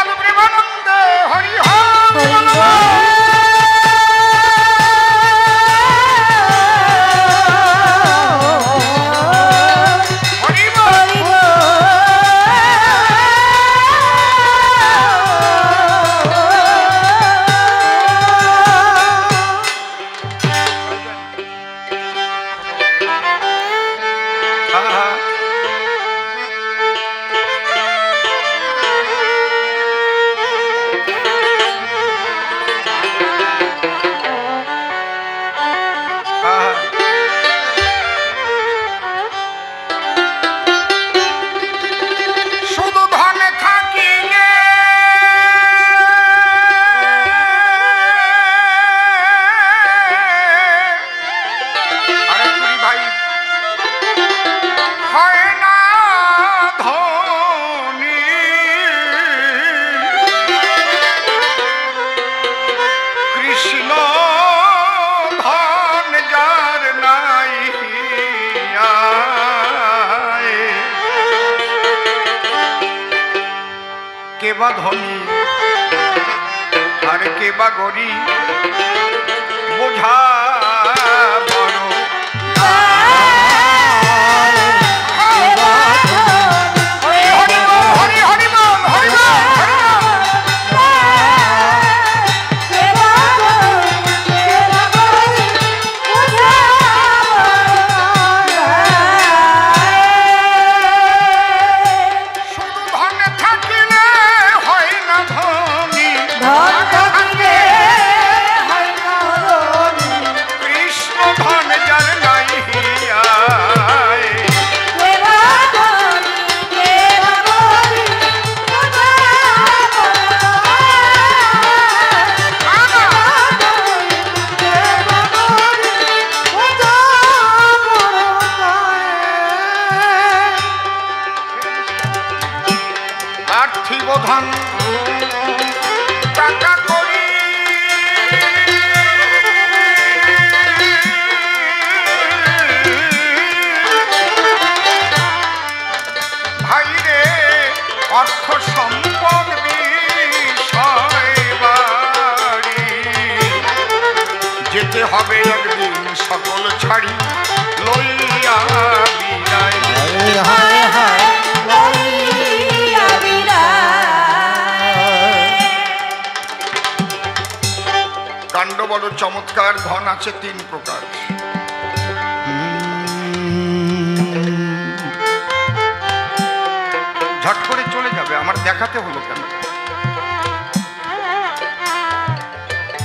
লাল প্রেমানন্দে হরি হরি কেবা ধনী আর কেবা গরিব বোঝা বড় হবে একদিন সকল ছাড়ি লইয়া বিদায় কাণ্ড বড় চমৎকার ধন আছে তিন প্রকার ঝট করে চলে যাবে আমার দেখাতে হলো কেন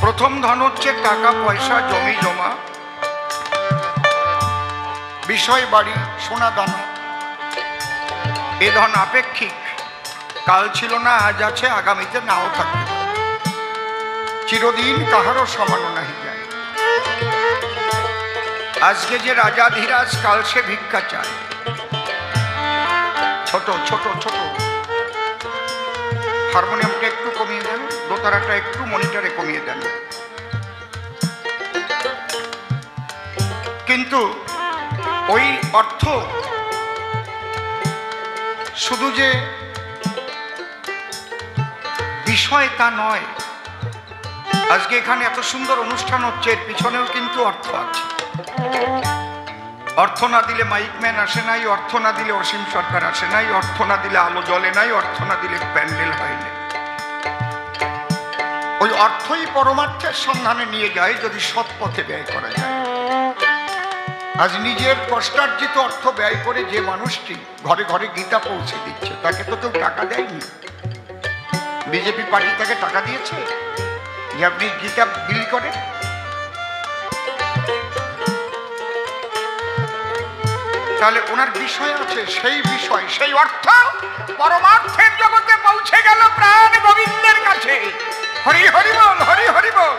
প্রথম ধন হচ্ছে টাকা পয়সা জমি জমা বিষয় বাড়ি সোনা দানা এ ধন আপেক্ষিক কাল ছিল না আজ আছে আগামীতে নাও থাকবে চিরদিন কাহারও সমান নাহি যায় আজকে যে রাজাধিরাজ কাল সে ভিক্ষা চায় ছোট ছোট ছোট হারমোনিয়ামটা একটু কমিয়ে দেন দোতারাটা একটু মনিটরে কমিয়ে দেন কিন্তু ওই অর্থ শুধু যে বিষয় তা নয় আজকে এখানে এত সুন্দর অনুষ্ঠান হচ্ছে এর পিছনেও কিন্তু অর্থ আছে অর্থ না দিলে মাইকম্যান আসে নাই অর্থ না দিলে অসীম সরকার আসে নাই অর্থ না দিলে আলো জ্বলে নাই অর্থ না দিলে প্যান্ডেল হয় নাই ওই অর্থই পরমার্থের সন্ধানে নিয়ে যায় যদি সৎ পথে ব্যয় করা যায় আজ নিজের কষ্টার্জিত অর্থ ব্যয় করে যে মানুষটি ঘরে ঘরে গীতা পৌঁছে দিচ্ছে তাকে তো কেউ টাকা দেয়নি বিজেপি পার্টি তাকে টাকা দিয়েছে যে আপনি গীতা বিলি করেন তাহলে ওনার বিষয় আছে সেই বিষয় সেই অর্থ পরমার্থের জগতে পৌঁছে গেল প্রাণ গোবিন্দের কাছে হরি হরি বল হরি হরি বল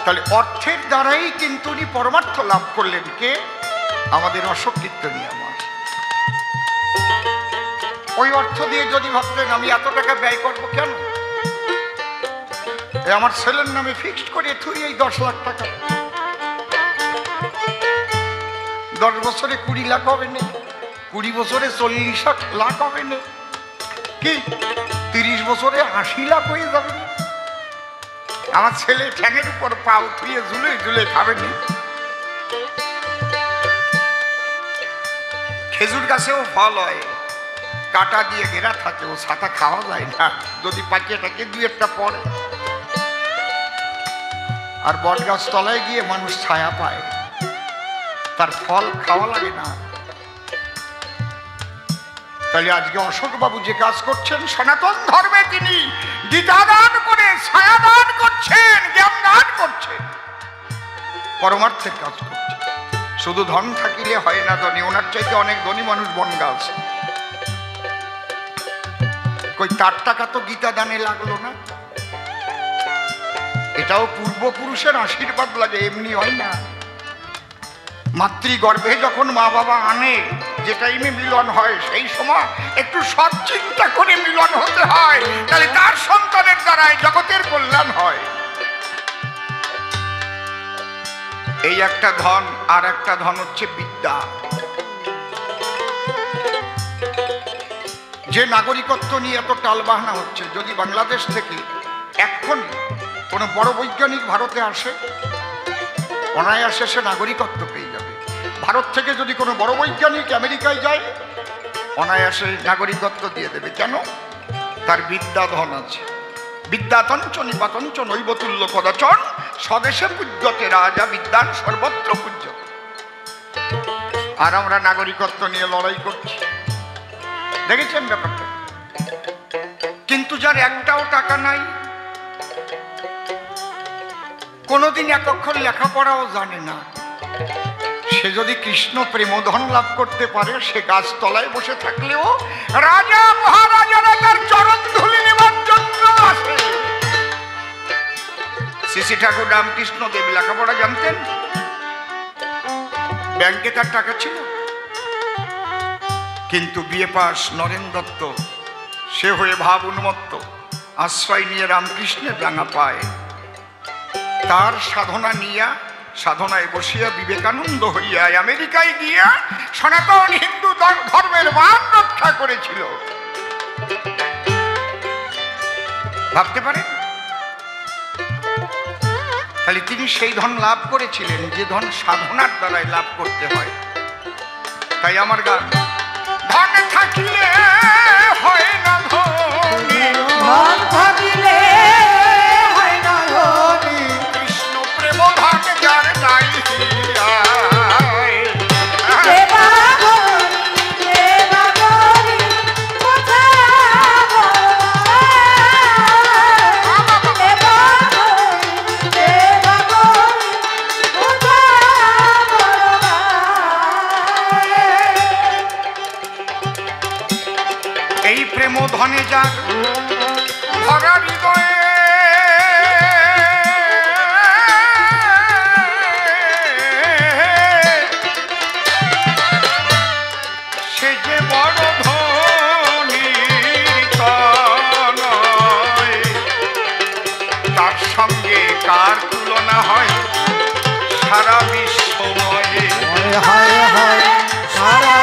তাহলে অর্থের দ্বারাই কিন্তু উনি পরমার্থ লাভ করলেন কে আমাদের অশোক কীর্তনীয় মাঝ ওই অর্থ দিয়ে যদি ভাবতেন আমি এত টাকা ব্যয় করবো কেন আমার ছেলের নামে ফিক্সড করে থুই এই 10 লাখ টাকা 10 বছরে 20 লাখ হবে না 20 বছরে 40 লাখ হবে না কি? 30 বছরে 80 লাখ হয়ে যাবে না? আমার ছেলে ঠ্যাঙের উপর পাও থুয়ে ঝুলে ঝুলে খাবেনি। খেজুর গাছেও ফল হয়, কাটা দিয়ে ঘেরা থাকে, ও ছাতা খাওয়া যায় না, যদি পাকিয়ে থাকে 2-1টা পড়ে। আর বট গাছ তলায় গিয়ে মানুষ ছায়া পায়, তার ফল খাওয়া লাগে না। তাহলে আজকে অশোক বাবু যে কাজ করছেন সনাতন ধর্মে, তিনি গীতা দান করে ছায়া দান করছেন, জ্ঞান দান করছেন, পরমার্থের কাজ করছেন। শুধু ধন থাকিলে হয় না ধনী, ওনার চাইতে অনেক ধনী মানুষ বনগা আছে। কই তার টাকা তো গীতা দানে লাগলো না? এটাও পূর্বপুরুষের আশীর্বাদ লাগে, এমনি হয় না। মাতৃগর্ভে যখন মা বাবা আনে, যে টাইমে মিলন হয়, সেই সময় একটু সৎ চিন্তা করে মিলন হতে হয়, তাহলে তার সন্তানের দ্বারাই জগতের কল্যাণ হয়। এই একটা ধন, আর একটা ধন হচ্ছে বিদ্যা। যে নাগরিকত্ব নিয়ে এত টালবাহানা হচ্ছে, যদি বাংলাদেশ থেকে এখন কোনো বড় বৈজ্ঞানিক ভারতে আসে, অনায়াসে সে নাগরিকত্ব পেয়ে যাবে। ভারত থেকে যদি কোনো বড় বৈজ্ঞানিক আমেরিকায় যায়, অনায়াসে নাগরিকত্ব দিয়ে দেবে। কেন? তার বিদ্যা ধন আছে। বিদ্যাতঞ্চ নিপাতঞ্চ নৈবতুল্য কদাচন, স্বদেশে পূজ্যতে রাজা বিদ্যান সর্বত্র পূজ্য। আর আমরা নাগরিকত্ব নিয়ে লড়াই করছি, দেখেছেন ব্যাপারটা? কিন্তু যার একটাও টাকা নাই, কোনোদিন এক অক্ষর লেখাপড়াও জানে না, সে যদি কৃষ্ণ প্রেমধন লাভ করতে পারে, সে গাছতলায় বসে থাকলেও রাজা মহারাজারা তার চরণ ধুলি নেবার জন্য আসে। শ্রী ঠাকুর রামকৃষ্ণ দেব লেখাপড়া জানতেন, ব্যাংকে তার টাকা ছিল, কিন্তু বিএ পাস নরেন দত্ত, সে হয়ে ভাব উন্মত্ত, আশ্রয় নিয়ে রামকৃষ্ণের ডাঙা পায়। তার সাধনা নিয়া, সাধনায় বসিয়া বিবেকানন্দ হইয়া আমেরিকায় গিয়া সনাতন হিন্দু ধর্মের মান রক্ষা করেছিল। ভাবতে পারেন? তাহলে তিনি সেই ধন লাভ করেছিলেন যে ধন সাধনার দ্বারাই লাভ করতে হয়। তাই আমার গান, ধন থাকিলে হয় না ধনী, ধন থাকিলে হয় না ধনী, কৃষ্ণ প্রেম ধন যার নাই ধনে যার ভরা হৃদয়ে, সে যে বড় ধনী নয়, তার সঙ্গে কার তুলনা হয় সারা বিশ্বময়ে। হায় হায় সারা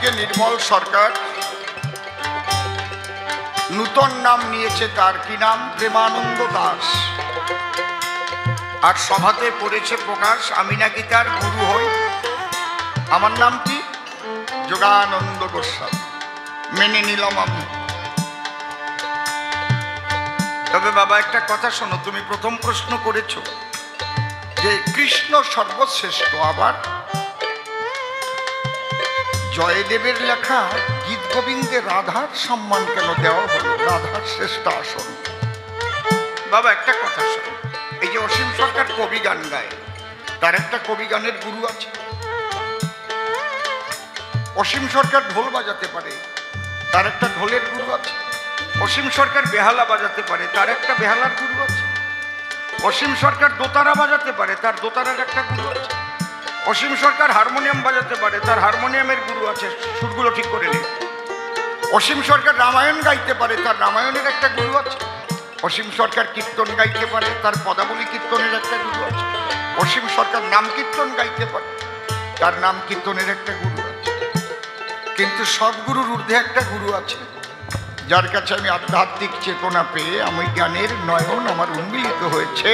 আজকে নির্মল সরকার নূতন নাম নিয়েছে, তার কি নাম? প্রেমানন্দ দাস। আর সভাতে পড়েছে প্রকাশ, আমি নাকি তার গুরু হই। আমার নাম কি? যোগানন্দ গোস্বামী। মেনে নিলাম আমি। তবে বাবা একটা কথা শোনো, তুমি প্রথম প্রশ্ন করেছো যে কৃষ্ণ সর্বশ্রেষ্ঠ, আবার জয়দেবের লেখা গীত গোবিন্দে রাধার সম্মান কেন দেওয়া হলো? রাধার শ্রেষ্ঠ আসন। বাবা একটা কথা শোনো, এই যে অসীম সরকার কবি গান গায়, তার একটা কবি গানের গুরু আছে। অসীম সরকার ঢোল বাজাতে পারে, তার একটা ঢোলের গুরু আছে। অসীম সরকার বেহালা বাজাতে পারে, তার একটা বেহালার গুরু আছে। অসীম সরকার দোতারা বাজাতে পারে, তার দোতারার একটা গুরু আছে। অসীম সরকার হারমোনিয়াম বাজাতে পারে, তার হারমোনিয়ামের গুরু আছে, সুরগুলো ঠিক করে নেই। অসীম সরকার রামায়ণ গাইতে পারে, তার রামায়ণের একটা গুরু আছে। অসীম সরকার কীর্তন গাইতে পারে, তার পদাবলী কীর্তনের একটা গুরু আছে। অসীম সরকার নাম কীর্তন গাইতে পারে, তার নাম কীর্তনের একটা গুরু আছে। কিন্তু সব গুরুর ঊর্ধ্বে একটা গুরু আছে, যার কাছে আমি আধ্যাত্মিক চেতনা পেয়ে আমি জ্ঞানের নয়ন আমার উন্মিলিত হয়েছে।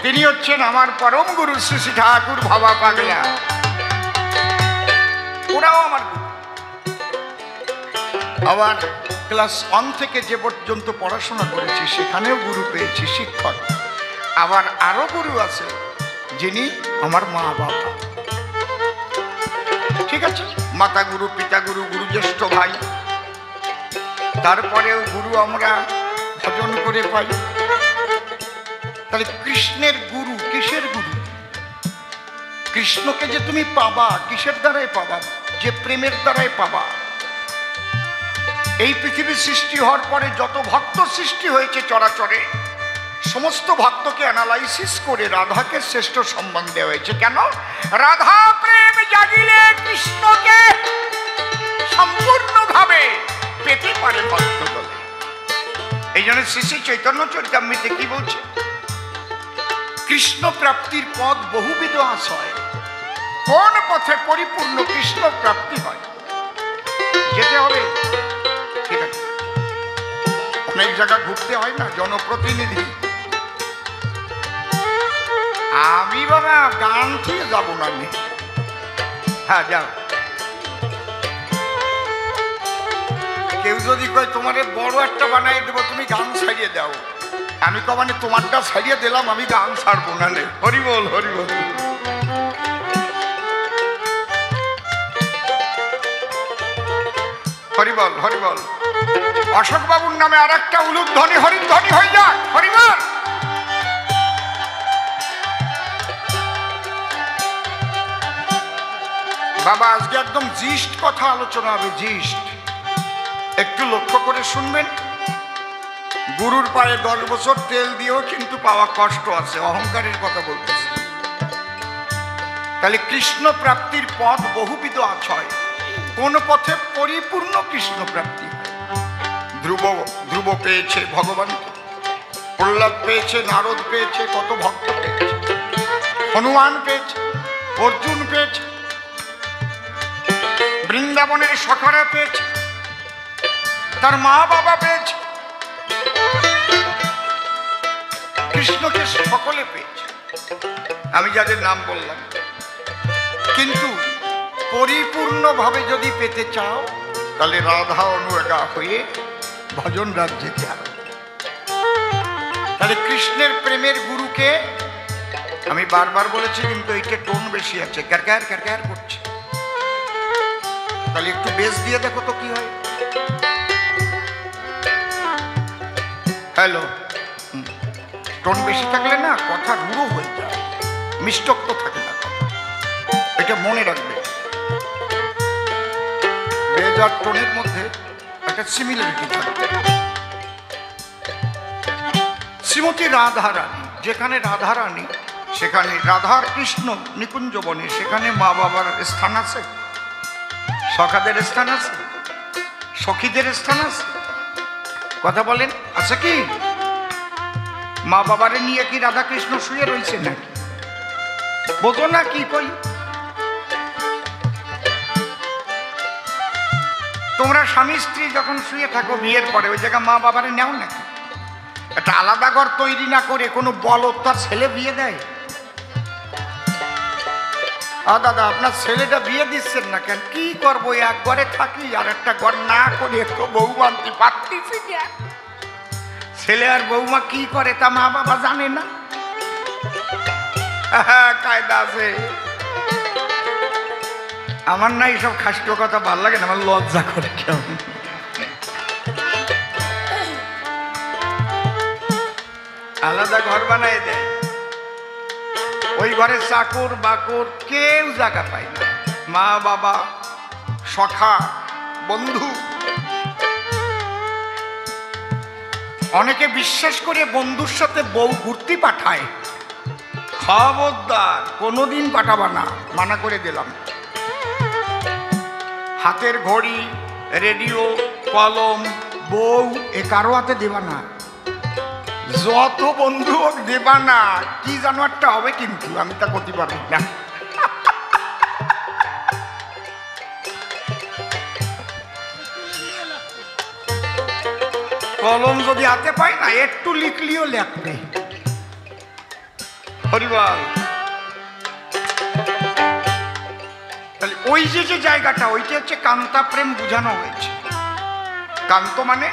তিনি হচ্ছেন আমার পরম গুরু শ্রী শ্রী ঠাকুর ভাবা পাগলা। ওরাও আমার গুরু। আবার ক্লাস 1 থেকে যে পর্যন্ত পড়াশোনা করেছি সেখানেও গুরু পেয়েছি, শিক্ষক। আবার আরো গুরু আছে যিনি আমার মা বাবা। ঠিক আছে, মাতা গুরু, পিতা গুরু, গুরু জ্যেষ্ঠ ভাই। তারপরেও গুরু আমরা ভজন করে পাই। তাহলে কৃষ্ণের গুরু, কিসের গুরু? কৃষ্ণকে যে তুমি পাবা কিসের দ্বারাই পাবা? যে প্রেমের দ্বারাই পাবা। এই পৃথিবী সৃষ্টি হওয়ার পরে যত ভক্ত সৃষ্টি হয়েছে চরাচরে, সমস্ত ভক্তকে অ্যানালাইসিস করে রাধাকে শ্রেষ্ঠ সম্মান দেওয়া হয়েছে। কেন? রাধা প্রেম জাগিলে কৃষ্ণকে সম্পূর্ণভাবে পেতে পারে ভক্ত দলে। এই জন্য শ্রী শ্রী চৈতন্য চরিতামৃতে কি বলছে? কৃষ্ণ প্রাপ্তির পথ বহুবিধ আশ্রয়। কোন পথে পরিপূর্ণ কৃষ্ণ প্রাপ্তি হয়? যেতে হবে, ঠিক আছে। অনেক জায়গা ঘুরতে হয় না, জনপ্রতিনিধি। আমি বাবা গান থেকে যাবো না। হ্যাঁ যাও। কেউ যদি কয় তোমারে বড় একটা বানাই দেবো, তুমি গান ছাড়িয়ে দাও, আমি তো মানে তোমারটা ছাড়িয়ে দিলাম, আমি গান ছাড়বো না। হরি বল, হরি বল। হরি বল, হরি বল। অশোক বাবুর নামে আর একটা উলুধ্বনি হরিধ্বনি হয়ে যাক। হরি বল। বাবা আজকে একদম জিস্ট কথা আলোচনা হবে, জিস্ট। একটু লক্ষ্য করে শুনবেন। গুরুর পায়ে 10 বছর তেল দিয়েও কিন্তু পাওয়া কষ্ট আছে, অহংকারের কথা বলতেছে। তাহলে কৃষ্ণ প্রাপ্তির পথ বহুবিধ আছয়। কোন পথে পরিপূর্ণ কৃষ্ণ প্রাপ্তি? ধ্রুব পেয়েছে ভগবানকে, প্রহ্লাদ পেয়েছে, নারদ পেয়েছে, কত ভক্ত পেয়েছে, হনুমান পেয়েছে, অর্জুন পেয়েছে, বৃন্দাবনের সখারা পেয়েছে, তার মা বাবা পেয়েছে। কৃষ্ণকে সকলে পেয়েছে, আমি যাদের নাম বললাম। কিন্তু পরিপূর্ণভাবে যদি পেতে চাও তাহলে রাধা অনুরাগা হয়ে ভজন রাজ্যে যাও। তাহলে কৃষ্ণের প্রেমের গুরুকে আমি বারবার বলেছি, কিন্তু এইটা টোন বেশি আছে, ক্যারক্যার ক্যারক্যার করছে। তাহলে একটু বেস দিয়ে দেখো তো কি হয়। হ্যালো, টোন বেশি থাকলে না কথা রূঢ় হয়ে যায়, মিষ্টত্ব থাকে না কথা। এটা মনে রাখবে। বেজ আর টোনের মধ্যে একটা সিমিলারিটি থাকবে। শ্রীমতী রাধারানী, যেখানে রাধারানী সেখানে রাধার কৃষ্ণ নিকুঞ্জ বনে, সেখানে মা বাবার স্থান আছে, সখাদের স্থান আছে, সখীদের স্থান আছে। কথা বলেন, আছে কি? মা বাবারে নিয়ে কি রাধা কৃষ্ণ শুয়ে রয়েছে নাকি? বোঝো না কি কই? তোমরা স্বামী স্ত্রী যখন শুয়ে থাকো বিয়ের পরে ওই জায়গায় মা বাবারে নেও নাকি? একটা আলাদা ঘর তৈরি না করে কোনো বলদ তার ছেলে বিয়ে দেয়? দাদা আপনার ছেলেটা বিয়ে দিচ্ছেন না কেন? কি করবো, এক ঘরে থাকি আর একটা ঘর না করে একটু বৌমা আনতে পারতেছি না। ছেলে আর বৌমা কি করে তা মা বাবা জানে না? কায়দা আছে। আমার না এইসব খাসটো কথা ভালো লাগে না, আমার লজ্জা করে কেমন। আলাদা ঘর বানায় দেয়, ওই ঘরে চাকর বাকর কেউ জায়গা পায় না, মা বাবা সখা বন্ধু। অনেকে বিশ্বাস করে বন্ধুর সাথে বউ ঘুরতে পাঠায়। খবরদার, কোনোদিন পাঠাবা না, মানা করে দিলাম। হাতের ঘড়ি, রেডিও, কলম, বউ এ কারো হাতে দেবা না। যত বন্ধু হোক দেবা না, কি জানো একটা হবে, কিন্তু আমি তা করতে পারবো না। কলম যদি হাতে পাই না, একটু লিখলিও লেখবে। হরিবল। তাহলে ওই যে জায়গাটা, ওইটা হচ্ছে কান্তা প্রেম বুঝানো হয়েছে। কান্ত মানে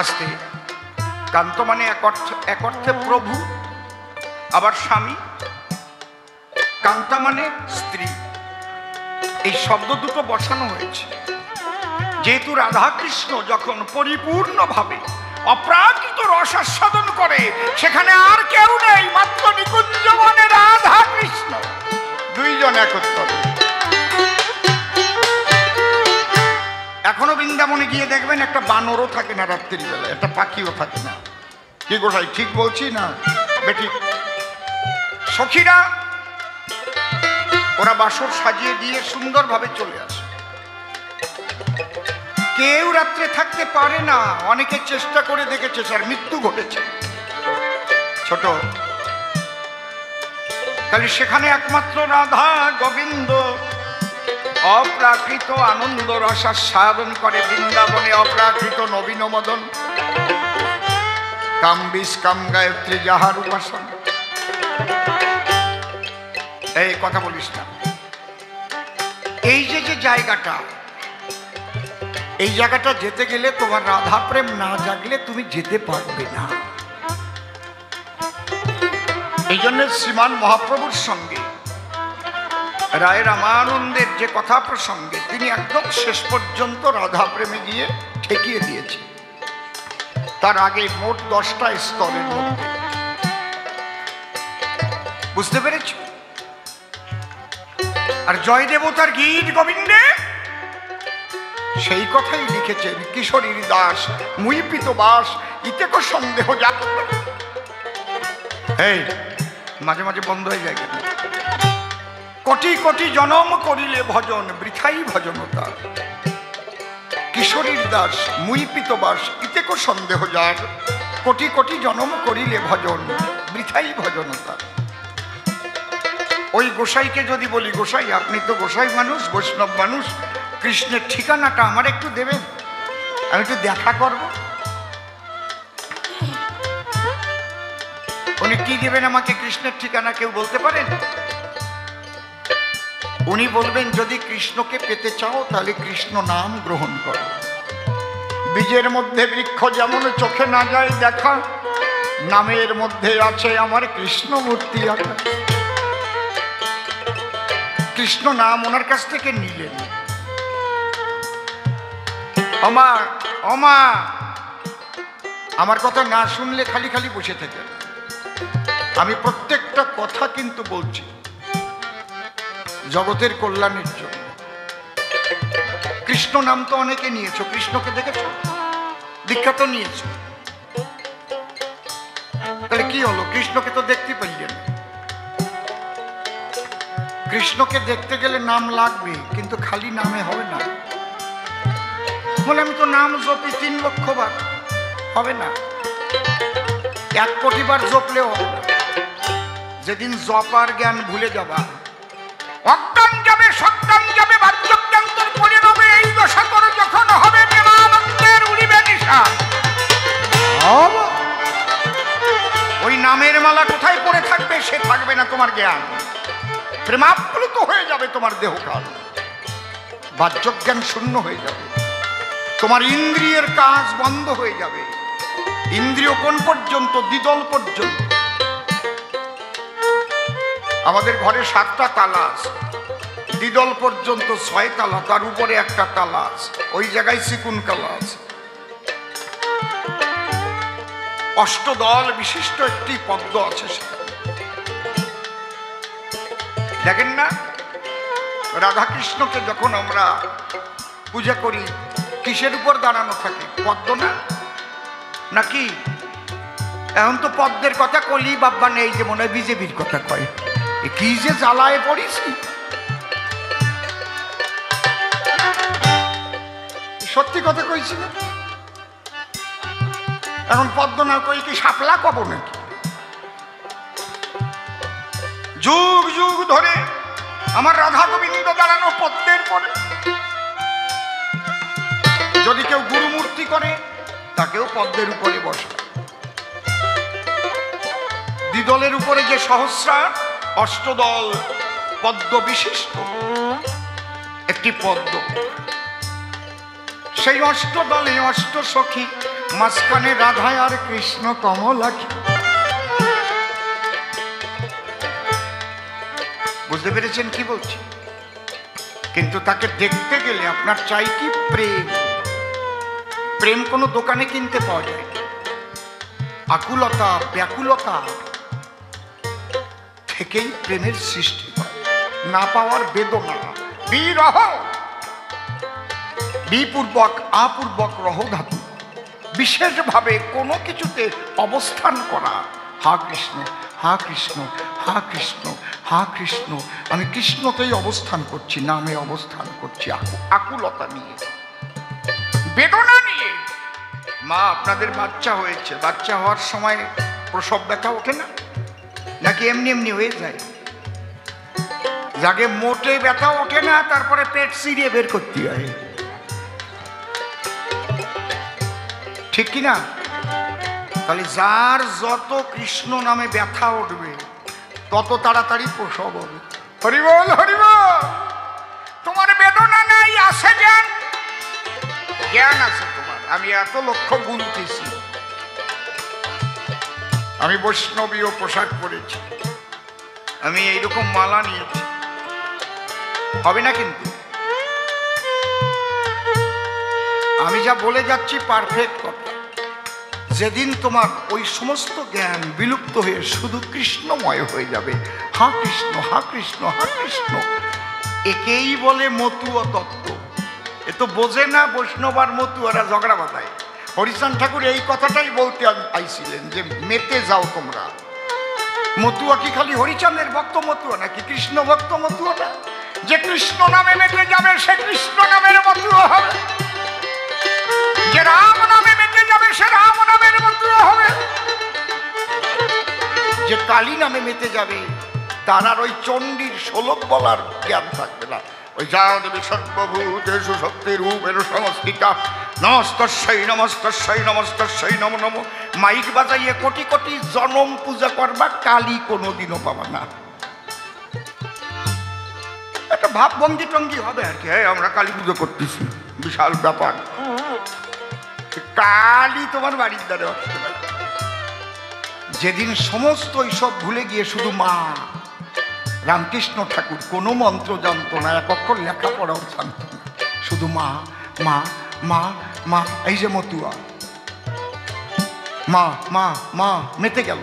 আসতে, কান্ত মানে এক অর্থে প্রভু, আবার স্বামী। কান্তা মানে স্ত্রী। এই শব্দ দুটো বসানো হয়েছে যেহেতু রাধা কৃষ্ণ যখন পরিপূর্ণভাবে অপ্রাকৃত রস আস্বাদন করে, সেখানে আর কেউ নেই, মাত্র নিকুঞ্জ বনে রাধা কৃষ্ণ দুইজন একত্র। এখনো বৃন্দাবনে গিয়ে দেখবেন একটা বানরও থাকে না রাত্রির বেলা, একটা পাখিও থাকে না। কি গোসাই ঠিক বলছি না বেটি? সখীরা ওরা বাসর সাজিয়ে দিয়ে সুন্দরভাবে চলে আসে। কেউ রাত্রে থাকতে পারে না, অনেকে চেষ্টা করে দেখেছে, স্যার মৃত্যু ঘটেছে ছোট। তাহলে সেখানে একমাত্র রাধা গোবিন্দ অপ্রাকৃত আনন্দ রসাস্বাদন করে। বৃন্দাবনে অপ্রাকৃত নবীন মদন, কাম বিষ কাম গায়ত্রী যাহার উপাসন। এই কথা বলিস না। এই যে জায়গাটা, এই জায়গাটা যেতে গেলে তোমার রাধা প্রেম না জাগলে তুমি যেতে পারবে না। এই জন্য শ্রীমান মহাপ্রভুর সঙ্গে রায় রামানন্দের যে কথা প্রসঙ্গে তিনি একদম শেষ পর্যন্ত রাধা প্রেমে গিয়ে ঠেকিয়ে দিয়েছে। তার আগে মোট 10টা স্তরের মধ্যে, বুঝতে পেরেছ? আর জয় দেবতার গীত গোবিন্দে সেই কথাই লিখেছেন কিশোরীর দাস মুই পিতবাস ইতেক সন্দেহ যাক। এই মাঝে মাঝে বন্ধ হয়ে যায় কেন? কোটি কোটি জনম করিলে ভজন বৃথাই ভজনতা। কিশোরীর দাস মুই পিতবাস ইতেক সন্দেহ যাক। কোটি কোটি জনম করিলে ভজন বৃথাই ভজনতা। ওই গোসাইকে যদি বলি, গোসাই আপনি তো গোসাই মানুষ, বৈষ্ণব মানুষ, কৃষ্ণের ঠিকানাটা আমার একটু দেবেন, আমি একটু দেখা করব। উনি কি দেবেন আমাকে কৃষ্ণের ঠিকানা কেউ বলতে পারেন? উনি বলবেন যদি কৃষ্ণকে পেতে চাও তাহলে কৃষ্ণ নাম গ্রহণ করো। বীজের মধ্যে বৃক্ষ যেমন চোখে না যায় দেখা, নামের মধ্যে আছে আমার কৃষ্ণ মূর্তি আঁকা। কৃষ্ণ নাম ওনার কাছ থেকে নিলেন। অমা অমা আমার কথা না শুনলে খালি খালি বসে থেকে, আমি প্রত্যেকটা কথা কিন্তু বলছি জগতের কল্যাণের জন্য। কৃষ্ণ নাম তো অনেকে নিয়েছো, কৃষ্ণকে দেখেছো, দীক্ষা তো নিয়েছো, তাহলে কি হলো? কৃষ্ণকে তো দেখতে পাইলেন। কৃষ্ণকে দেখতে গেলে নাম লাগবে, কিন্তু খালি নামে হবে না। বলে আমি তো নাম জপি 3 লক্ষ বার, হবে না। 1 কোটি বার জপলেও হবে না। যেদিন জপার জ্ঞান ভুলে যাবা, অজ্ঞান যাবে, সজ্ঞান যাবে, বাহ্যজ্ঞান তোর পড়ে রবে, জ্ঞান, প্রেমাপ্লুত হয়ে যাবে তোমার দেহকাল, বাহ্য জ্ঞান শূন্য হয়ে যাবে, তোমার ইন্দ্রিয়ের কাজ বন্ধ হয়ে যাবে। ইন্দ্রিয় কোন পর্যন্ত? দ্বিদল পর্যন্ত। আমাদের ঘরে 7টা তালা আছে, দ্বিদল পর্যন্ত 6 তালা, তার উপরে একটা তালা আছে, ওই জায়গায় চিকুন কালা আছে। অষ্টদল বিশিষ্ট একটি পদ্ম আছে সেখানে। দেখেন না, রাধাকৃষ্ণকে যখন আমরা পূজা করি কিসের উপর দাঁড়ানো থাকে? পদ্ম না নাকি? এখন তো পদ্মের কথা কলি বাবা নেই, যে মনে হয় বিজেপির কথা কয়। কি যে জ্বালায় পড়েছি, সত্যি কথা কইছি না? এখন পদ্ম না কই কি শাপলা কব নাকি? যুগ যুগ ধরে আমার রাধা গোবিন্দ দাঁড়ানো পদ্মের পরে। যদি কেউ গুরুমূর্তি করে তাকেও পদ্মের উপরে বসে। দ্বিদলের উপরে যে সহস্রার অষ্টদল পদ্ম বিশিষ্ট একটি পদ্ম, সেই অষ্টদলে অষ্ট সখী, মাঝখানে রাধা আর কৃষ্ণ কমলাক্ষী। বুঝতে পেরেছেন কি বলছি? কিন্তু তাকে দেখতে গেলে আপনার চাই কি? প্রেম। প্রেম কোনো দোকানে কিনতে পাওয়া যায় না। আকুলতা ব্যাকুলতা থেকেই প্রেমের সৃষ্টি হয়। না পাওয়ার বেদনা, বিরহ, বিপূর্বক আপূর্বক রহ ধাতু, বিশেষভাবে কোনো কিছুতে অবস্থান করা। হা কৃষ্ণ, হা কৃষ্ণ, হা কৃষ্ণ, হা কৃষ্ণ, আমি কৃষ্ণতেই অবস্থান করছি, নামে অবস্থান করছি, আকুলতা নিয়ে, বেদনা নিয়ে। মা, আপনাদের বাচ্চা হয়েছে, বাচ্চা হওয়ার সময় প্রসব ব্যথা ওঠে না নাকি এমনি এমনি হয়ে যায়? যাকে মোটে ব্যথা ওঠে না, তারপরে পেট চিরিয়ে বের করতে হয়, ঠিক কিনা? তাহলে যার যত কৃষ্ণ নামে ব্যথা উঠবে তত তাড়াতাড়ি প্রসব হবে। হরিবল হরিবল। তোমার বেদনা নাই, আছে জ্ঞান, জ্ঞান আছে তোমার। আমি এত লক্ষ্য গুনতেছি। আমি বৈষ্ণবীয় পোশাক পরেছি, আমি এইরকম মালা নিয়েছি, হবে না কিন্তু। আমি যা বলে যাচ্ছি পারফেক্ট কথা। যেদিন তোমার ওই সমস্ত জ্ঞান বিলুপ্ত হয়ে শুধু কৃষ্ণময় হয়ে যাবে, হা কৃষ্ণ, হা কৃষ্ণ, হা কৃষ্ণ, একেই বলে মতুয়া তত্ত্ব। এ তো বোঝে না বৈষ্ণব আর মতুয়ারা ঝগড়া বাঁধায়। হরিচাঁদ ঠাকুর এই কথাটাই বলতে আইছিলেন যে মেতে যাও তোমরা। মতুয়া কি খালি হরিচাঁদের ভক্ত মতুয়া নাকি কৃষ্ণ ভক্ত মতুয়া না? যে কৃষ্ণ নামে মেতে যাবে সে কৃষ্ণ নামের মতুয়া হবে, যে রাম নামে মেতে যাবে সে রাম নামের মতুয়া হবে, যে কালী নামে মেতে যাবে তার আর ওই চণ্ডীর শ্লোক বলার জ্ঞান থাকবে না। ওই যা দেবী সর্বভূতেষু শক্তির রূপের সংস্থিতা, নমস্তস্যৈ নমস্তস্যৈ নমস্তস্যৈ নমো নমো। মাইক বাজাইয়ে কোটি কোটি জনম পূজা করবা, কালী কোনোদিনও পাবা না। একটা ভাবভঙ্গি টঙ্গি হবে আর কি, আমরা কালী পুজো করতেছি, বিশাল ব্যাপার। কালী তোমার বাড়ির দ্বারে আসতে পারে। যেদিন সমস্ত এইসব ভুলে গিয়ে শুধু মা, রামকৃষ্ণ ঠাকুর কোনো মন্ত্র জানতো না, এক অক্ষর লেখাপড়াও জানতো না, শুধু মা মা মা মা। এই যে মতুয়া, মা মা মা মেতে গেল।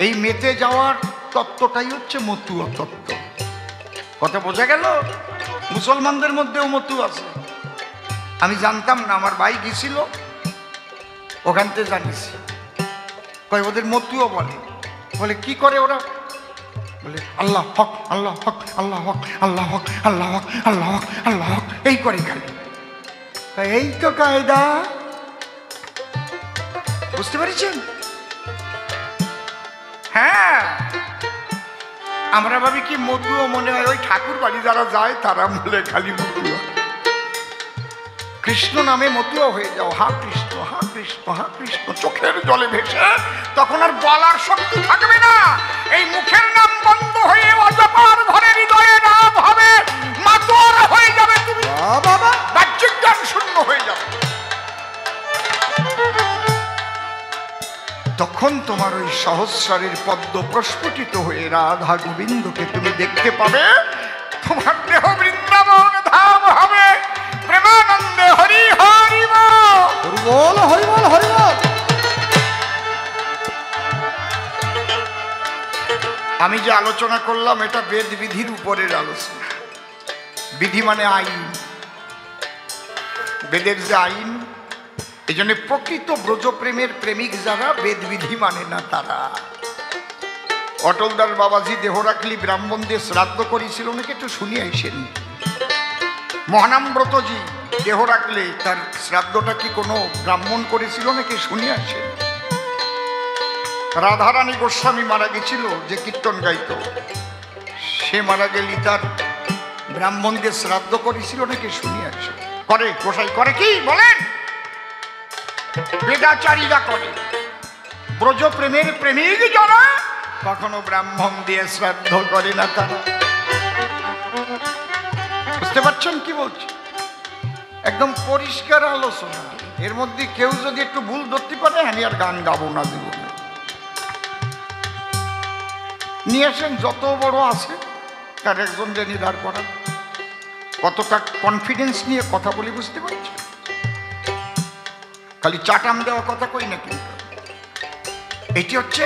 এই মেতে যাওয়ার তত্ত্বটাই হচ্ছে মতুয়া তত্ত্ব। কথা বোঝা গেল? মুসলমানদের মধ্যেও মতু আছে। আমি জানতাম না, আমার ভাই গেছিল, ওখান থেকে জানিছি। কয় ওদের মতুয়া বলে। বলে কি করে ওরা? বলে আল্লাহ হক, আল্লাহ হক, আল্লাহ হক, আল্লাহ হক, আল্লাহ হক, আল্লাহ হক, আল্লাহ হক, এই করে খালি। এই তো কায়দা, বুঝতে পেরেছেন? হ্যাঁ, আমরা ভাবি কি মতুয়া মনে হয় ওই ঠাকুর বাড়ি যারা যায় তারা বলে খালি মতুয়া। কৃষ্ণ নামে মতুয়া হয়ে যাও, হা কৃষ্ণ হা কৃষ্ণ হা কৃষ্ণ, চোখের জলে ভেসে, তখন আর বলার শক্তি থাকবে না। এই মুখের নাম বন্ধ হয়ে অজপার ঘরে হৃদয়ে নাম হবে, মাতোয়ারা হয়ে যাবে তুমি, বাহ্যিক জ্ঞান শূন্য হয়ে যাবে। তখন তোমার ওই সহস্রারের পদ্ম প্রস্ফুটিত হয়ে রাধা গোবিন্দকে তুমি দেখতে পাবে, তোমার দেহ বৃন্দাবন ধাম হবে। প্রেমানন্দে হরি হরি বল, হরি বল, হরি বল। আমি যে আলোচনা করলাম এটা বেদ বিধির উপরের আলোচনা। বিধি মানে আইন, বেদের যে আইন। এই জন্য প্রকৃত ব্রজপ্রেমের প্রেমিক যারা বেদ বিধি মানে না তারা। অটলদার বাবাজি দেহ রাখলি ব্রাহ্মণ দিয়ে শ্রাদ্ধ করেছিল, নাকি একটু শুনিয়ে আইসেন। মহানামব্রতজি দেহ রাখলে তার শ্রাদ্ধটা কি কোনো ব্রাহ্মণ করেছিল নাকি শুনিয়ে আসেন। রাধারানী গোস্বামী মারা গেছিল, যে কীর্তন গাইত, সে মারা গেলি তার ব্রাহ্মণ দিয়ে শ্রাদ্ধ করেছিল নাকি শুনিয়ে আসে। করে গোসাই করে কি বলেন, বেদাচারীরা করে। ব্রজপ্রেমের প্রেমিক যারা কখনো ব্রাহ্মণ দিয়ে শ্রাদ্ধ করে না তারা। বুঝতে পারছেন কি বলছি? একদম পরিষ্কার আলোচনা। এর মধ্যে কেউ যদি একটু ভুল ধরতে পারে, আমি আর গান গাবো না জীবনে। নিয়ে আসেন, যত বড় আছে তার একজন যে নির্ধার করা। কতটা কনফিডেন্স নিয়ে কথা বলি বুঝতে পারছি। খালি চাটাম দেওয়া কথা কই না কিন্তু। এটি হচ্ছে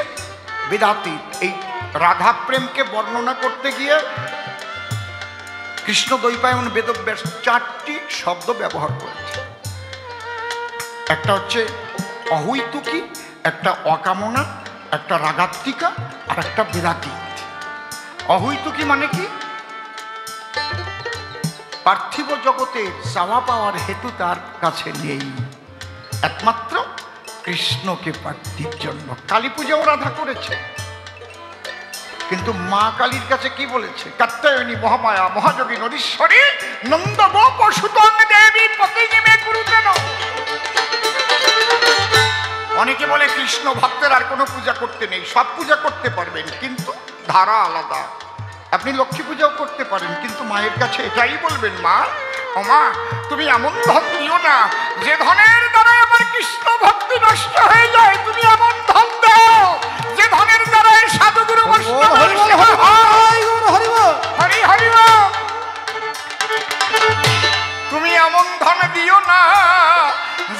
বেদাতি। এই রাধা প্রেমকে বর্ণনা করতে গিয়ে কৃষ্ণ দ্বৈপায়ন বেদব্যাস 4টি শব্দ ব্যবহার করেছে। একটা হচ্ছে অহৈতুকী, একটা অকামনা, একটা রাগাত্মিকা, আর একটা বেদাতি। অহৈতুকী মানে কি? পার্থিব জগতে চাওয়া পাওয়ার হেতু তার কাছে নেই, একমাত্র কৃষ্ণকে প্রাপ্তির জন্য। কালী পূজাও রাধা করেছে, কিন্তু মা কালীর কাছে কি বলেছে? কাত্যায়নী মহামায়া মহাযোগী নদীশ্বরী নন্দ গোপ সুতং দেবী প্রতিনিমে গুরুতেন। অনেকে বলে কৃষ্ণ ভক্তের আর কোনো পূজা করতে নেই, সব পূজা করতে পারবেন কিন্তু ধারা আলাদা। আপনি লক্ষ্মী পূজাও করতে পারেন, কিন্তু মায়ের কাছে এটাই বলবেন, মা ও মা তুমি এমন ধন দিও না যে ধনের দ্বারা আমার কৃষ্ণ ভক্তি নষ্ট হয়ে যায়। তুমি এমন ধন দাও যে ধনের দ্বারা সাধুগুরু বৈষ্ণবের সেবা হয়। হরি হরি বল। তুমি এমন ধন দিও না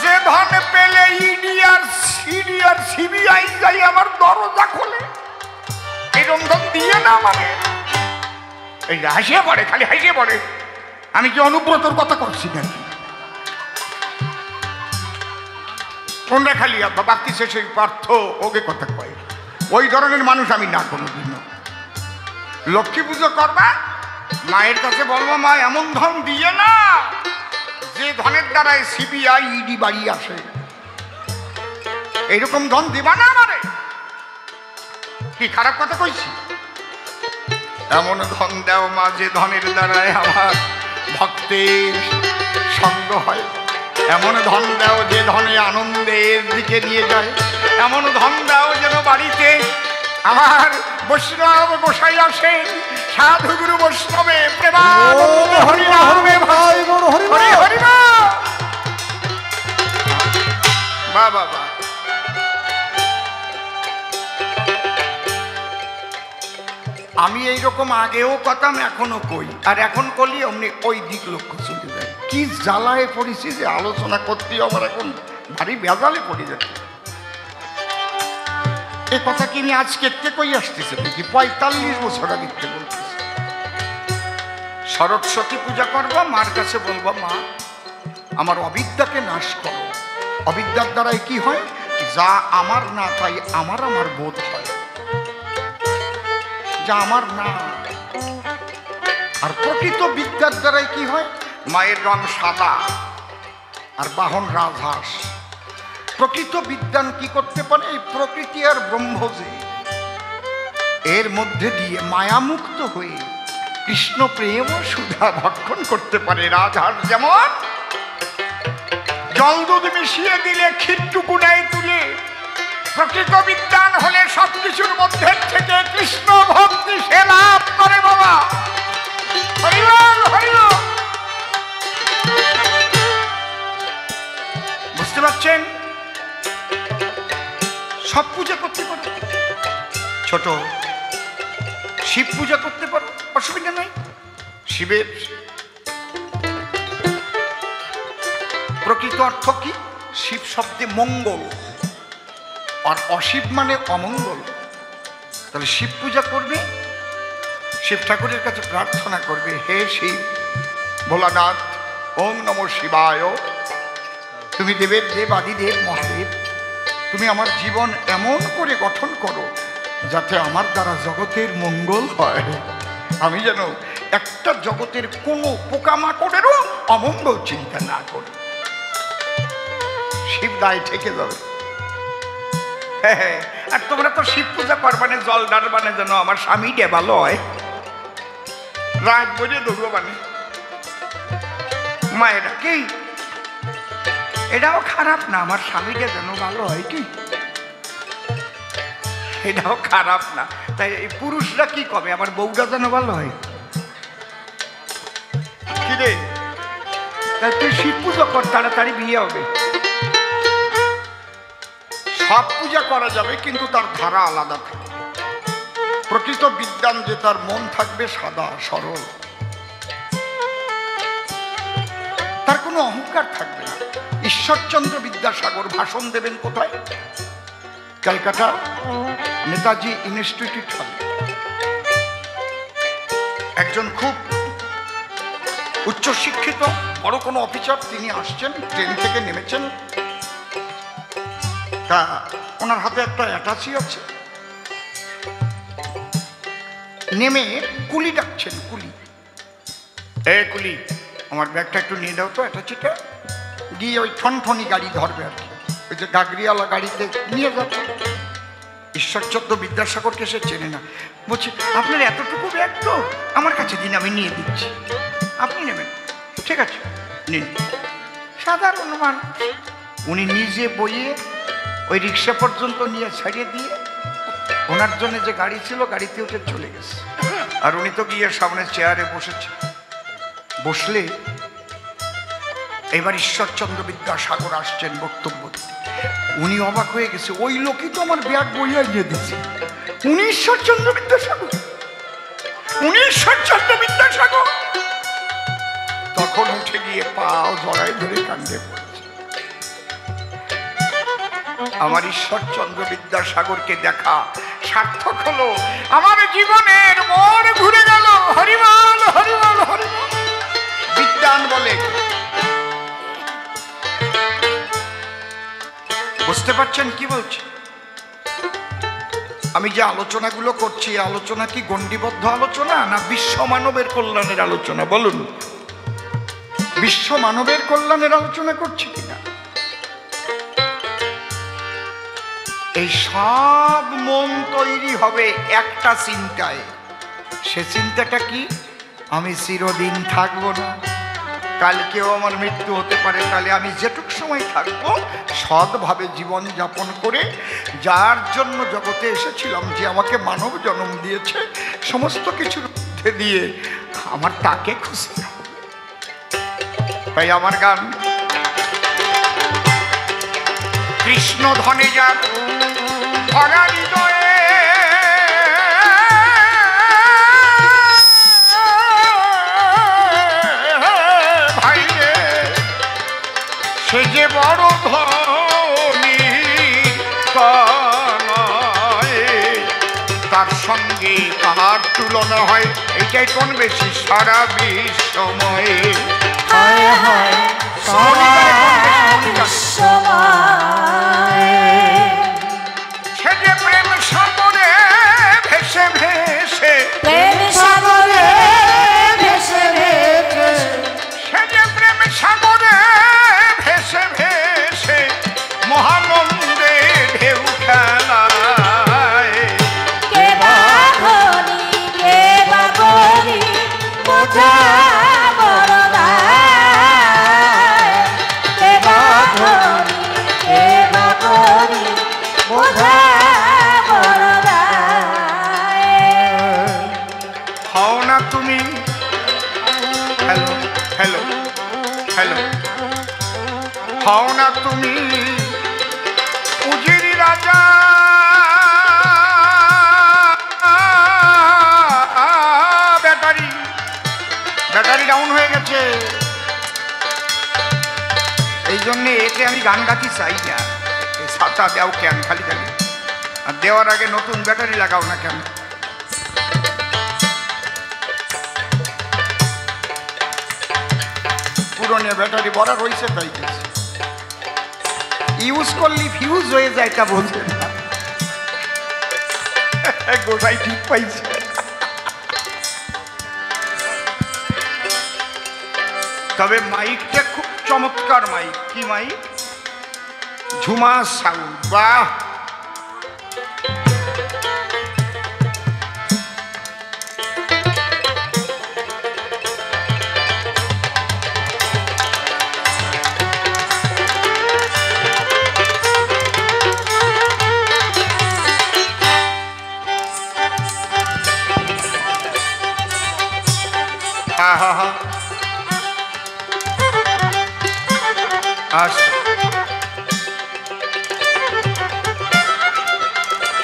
যে ধন পেলে ইডি আর সিডি আর সিবিআই যাই আমার দরজা খোলে। এরকম ধন দিয়ে না মানে। এই হাসিয়ে পড়ে, খালি হাসিয়ে পড়ে। আমি কি অনুব্রতর কথা করছি নাকি? কোনটা খালি বাক্তি শেষে পার্থ ওকে কথা কয়। ওই ধরনের মানুষ আমি না কোনোদিনও। লক্ষ্মী পুজো করবা, মায়ের কাছে বলবো, মা এমন ধন দিয়ে না যে ধনের দ্বারায় সিবিআই ইডি বাড়ি আসে। এইরকম ধন দিবা না আমারে। কি খারাপ কথা কইছি? এমন ধন দাও মা যে ধনের দ্বারায় আমার ভক্তের সঙ্গ হয়। এমন ধন দাও যে ধনে আনন্দের দিকে নিয়ে যায়। এমন ধন দাও যেন বাড়িতে আমার বৈষ্ণব গোসাই আসে, সাধুগুরু বৈষ্ণবে প্রেমানন্দে হরি নামে ভাই হরি হরি বা বাবা। আমি এইরকম আগেও কথাম, এখনো কই, আর এখন করলি অমনি ওই দিক লক্ষ্য চলে যায়। কি জ্বালায় পড়েছি যে আলোচনা করতে আমার এখন ভারী বেজালে পড়ে যাচ্ছে। এ কথা কি আমি আজকে কই আসতেছে নাকি 45 বছর আগে বলতেছি। সরস্বতী পূজা করবা, মার কাছে বলবা, মা আমার অবিদ্যাকে নাশ করো। অবিদ্যার দ্বারাই কি হয়? যা আমার না তাই আমার আমার বোধ হয়, যা আমার না। আর প্রকৃত বিদ্যার দ্বারাই কি হয়? মায়ের রং সাদা আর বাহন রাজহাঁস। প্রকৃত বিদ্যান কি করতে পারে? এই প্রকৃতি আর ব্রহ্ম যে এর মধ্যে দিয়ে মায়ামুক্ত হয়ে কৃষ্ণ প্রেম ও সুধা ভক্ষণ করতে পারে। রাজহাঁস যেমন জল দুধ মিশিয়ে দিলে ক্ষীরটুকু নেয় তুলে। প্রকৃত বিদ্বান হলে সবকিছুর মধ্যে থেকে কৃষ্ণ ভক্তি সে লাভ করে বাবা। হরিবল হরিবল। বুঝতে পারছেন? সব পূজা করতে পারো, ছোট শিব পূজা করতে পারো, অসুবিধা নাই। শিবের প্রকৃত অর্থ কি? শিব শব্দে মঙ্গল, আর অশিব মানে অমঙ্গল। তাহলে শিব পূজা করবে, শিব ঠাকুরের কাছে প্রার্থনা করবে, হে শিব ভোলানাথ, ওম নমঃ শিবায়, তুমি দেবের দেব আদিদেব মহাদেব, তুমি আমার জীবন এমন করে গঠন করো যাতে আমার দ্বারা জগতের মঙ্গল হয়। আমি যেন একটা জগতের কোনো পোকামাকড়েরও অমঙ্গল চিন্তা না করি। শিব দায় থেকে যাবে। হ্যাঁ, আর তোমরা তো শিব পূজা করবানে, জল ডালবানে যেন আমার স্বামীটা ভালো হয়, রাত বলে দৌড় বানে মায়েরা কি, এটাও খারাপ না, আমার স্বামীটা যেন ভালো হয়, কি এটাও খারাপ না। তাই এই পুরুষরা কি কবে, আমার বউটা যেন ভালো হয়। কি রে, তাই তুই শিব পুজো কর, তাড়াতাড়ি বিয়ে হবে। সব পূজা করা যাবে, কিন্তু তার ধারা আলাদা থাকে। প্রকৃত বিদ্বান যে তার মন থাকবে সাদা সরল, তার কোনো অহংকার থাকবে না। ঈশ্বরচন্দ্র বিদ্যাসাগর ভাষণ দেবেন কোথায়? কলকাতা নেতাজি ইনস্টিটিউট হলে। একজন খুব উচ্চশিক্ষিত বড় কোনো অফিসার তিনি আসছেন, ট্রেন থেকে নেমেছেন। তা ওনার হাতে একটা অ্যাটাচি আছে, নেমে কুলি ডাকছেন, কুলি, এ কুলি আমার ব্যাগটা একটু নিয়ে দাও তো, অ্যাটাচিটা দিয়ে ওই ঠনঠনি গাড়ি ধরবে আর কি, ওই যে গাগরিওয়ালা গাড়িতে নিয়ে যাচ্ছে। ঈশ্বরচন্দ্র বিদ্যাসাগরকে সে চেনে না, বলছে আপনার এতটুকু ব্যাগ তো আমার কাছে দিন, আমি নিয়ে দিচ্ছি, আপনি নেবেন, ঠিক আছে নিন। সাধারণ মানুষ, উনি নিজে বইয়ে ওই রিক্সা পর্যন্ত নিয়ে ছাড়িয়ে দিয়ে ওনার জন্য যে গাড়ি ছিল গাড়িতে উঠে চলে গেছে। আর উনি তো গিয়ে সামনে চেয়ারে বসেছে। বসলে এবার ঈশ্বরচন্দ্র বিদ্যাসাগর আসছেন বক্তব্য দিতে। উনি অবাক হয়ে গেছে, ওই লোকই তো আমার ব্যাগ বইয়া দিয়ে দিচ্ছে, উনি ঈশ্বরচন্দ্র বিদ্যাসাগর, উনি ঈশ্বরচন্দ্র বিদ্যাসাগর। তখন উঠে গিয়ে পাও জড়াই ধরে কান্দে পড়েছে। আমার ঈশ্বরচন্দ্র বিদ্যাসাগরকে দেখা সার্থক হলো, আমার জীবনের মন ঘুরে গেল। হরিবল হরিবল হরিবল। বিদ্বান বলে, বুঝতে পারছেন কি বলছি? আমি যে আলোচনাগুলো করছি, আলোচনা কি গণ্ডিবদ্ধ আলোচনা না বিশ্ব মানবের কল্যাণের আলোচনা? বলুন, বিশ্ব মানবের কল্যাণের আলোচনা করছি কিনা? এই সব মন তৈরি হবে একটা চিন্তায়। সে চিন্তাটা কি? আমি চিরদিন থাকবো না, কালকেও আমার মৃত্যু হতে পারে, তাহলে আমি যেটুকু সময় থাকবো সৎভাবে জীবন যাপন করে যার জন্য জগতে এসেছিলাম, যে আমাকে মানব জন্ম দিয়েছে, সমস্ত কিছুর মধ্যে দিয়ে আমার তাকে খুশি হবে। তাই আমার গান, কৃষ্ণ ধনে যার ভরা হৃদয়ে, ভাইরে সে যে বড় ধনী কানায়, তার সঙ্গে কার তুলনা হয়? এটাই কোন বেশি সারা বিশ্বময়ে। হায় হায় সারা বিশ্বময়ে, সে যে প্রেম সাগরে ভেসে ভেসে, প্রেম সাগরে ভেসে ভেসে, সে যে প্রেম সাগরে ভেসে ভেসে মহানন্দে ঢেউ খেলায়। কে বা ধনী কে বা গরিব বোঝা বড় হ্যালো হ্যালো, হও না তুমি উজির রাজা, ব্যাটারি ডাউন হয়ে গেছে, এই জন্য এতে আমি গান গাতে চাই না। ছাতা দেও কেন খালি খালি, আর দেওয়ার আগে নতুন ব্যাটারি লাগাও না কেন? পুরনো ব্যাটারি বড় রয়েছে তাই ইউজ করলে ফিউজ হয়ে যায়, তা বলছে না। গোটাই ঠিক পাইছে। তবে মাইকটা খুব চমৎকার মাইক। কি মাইক? ঝুমা সাউন্ড। বাহ,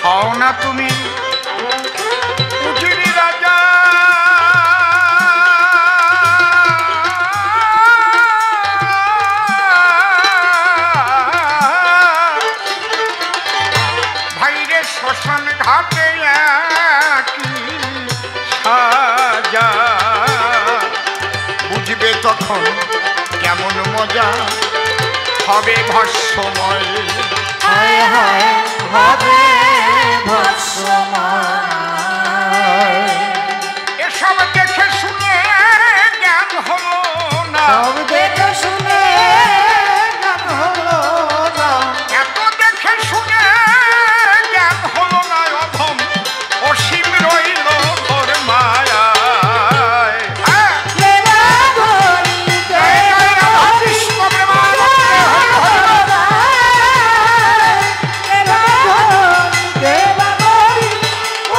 হও না তুমি উজির রাজা, ভাইরে শ্মশান ঘাটে কি সাজা, বুঝবে তখন কেমন মজা হবে ভস্মময়। হায় হায় হবে ভস্মময়। এসব দেখে শুনে জ্ঞান হলো না, সব দেখে শুনে জ্ঞান হলো না, এত দেখে শুনে জ্ঞান হলো না, অধম অসীম রইল তোর মায়ায়। লেলা ধরিতে কৃষ্ণ প্রেমানন্দে হরি হরি। লেলা ধরিতে বাবরি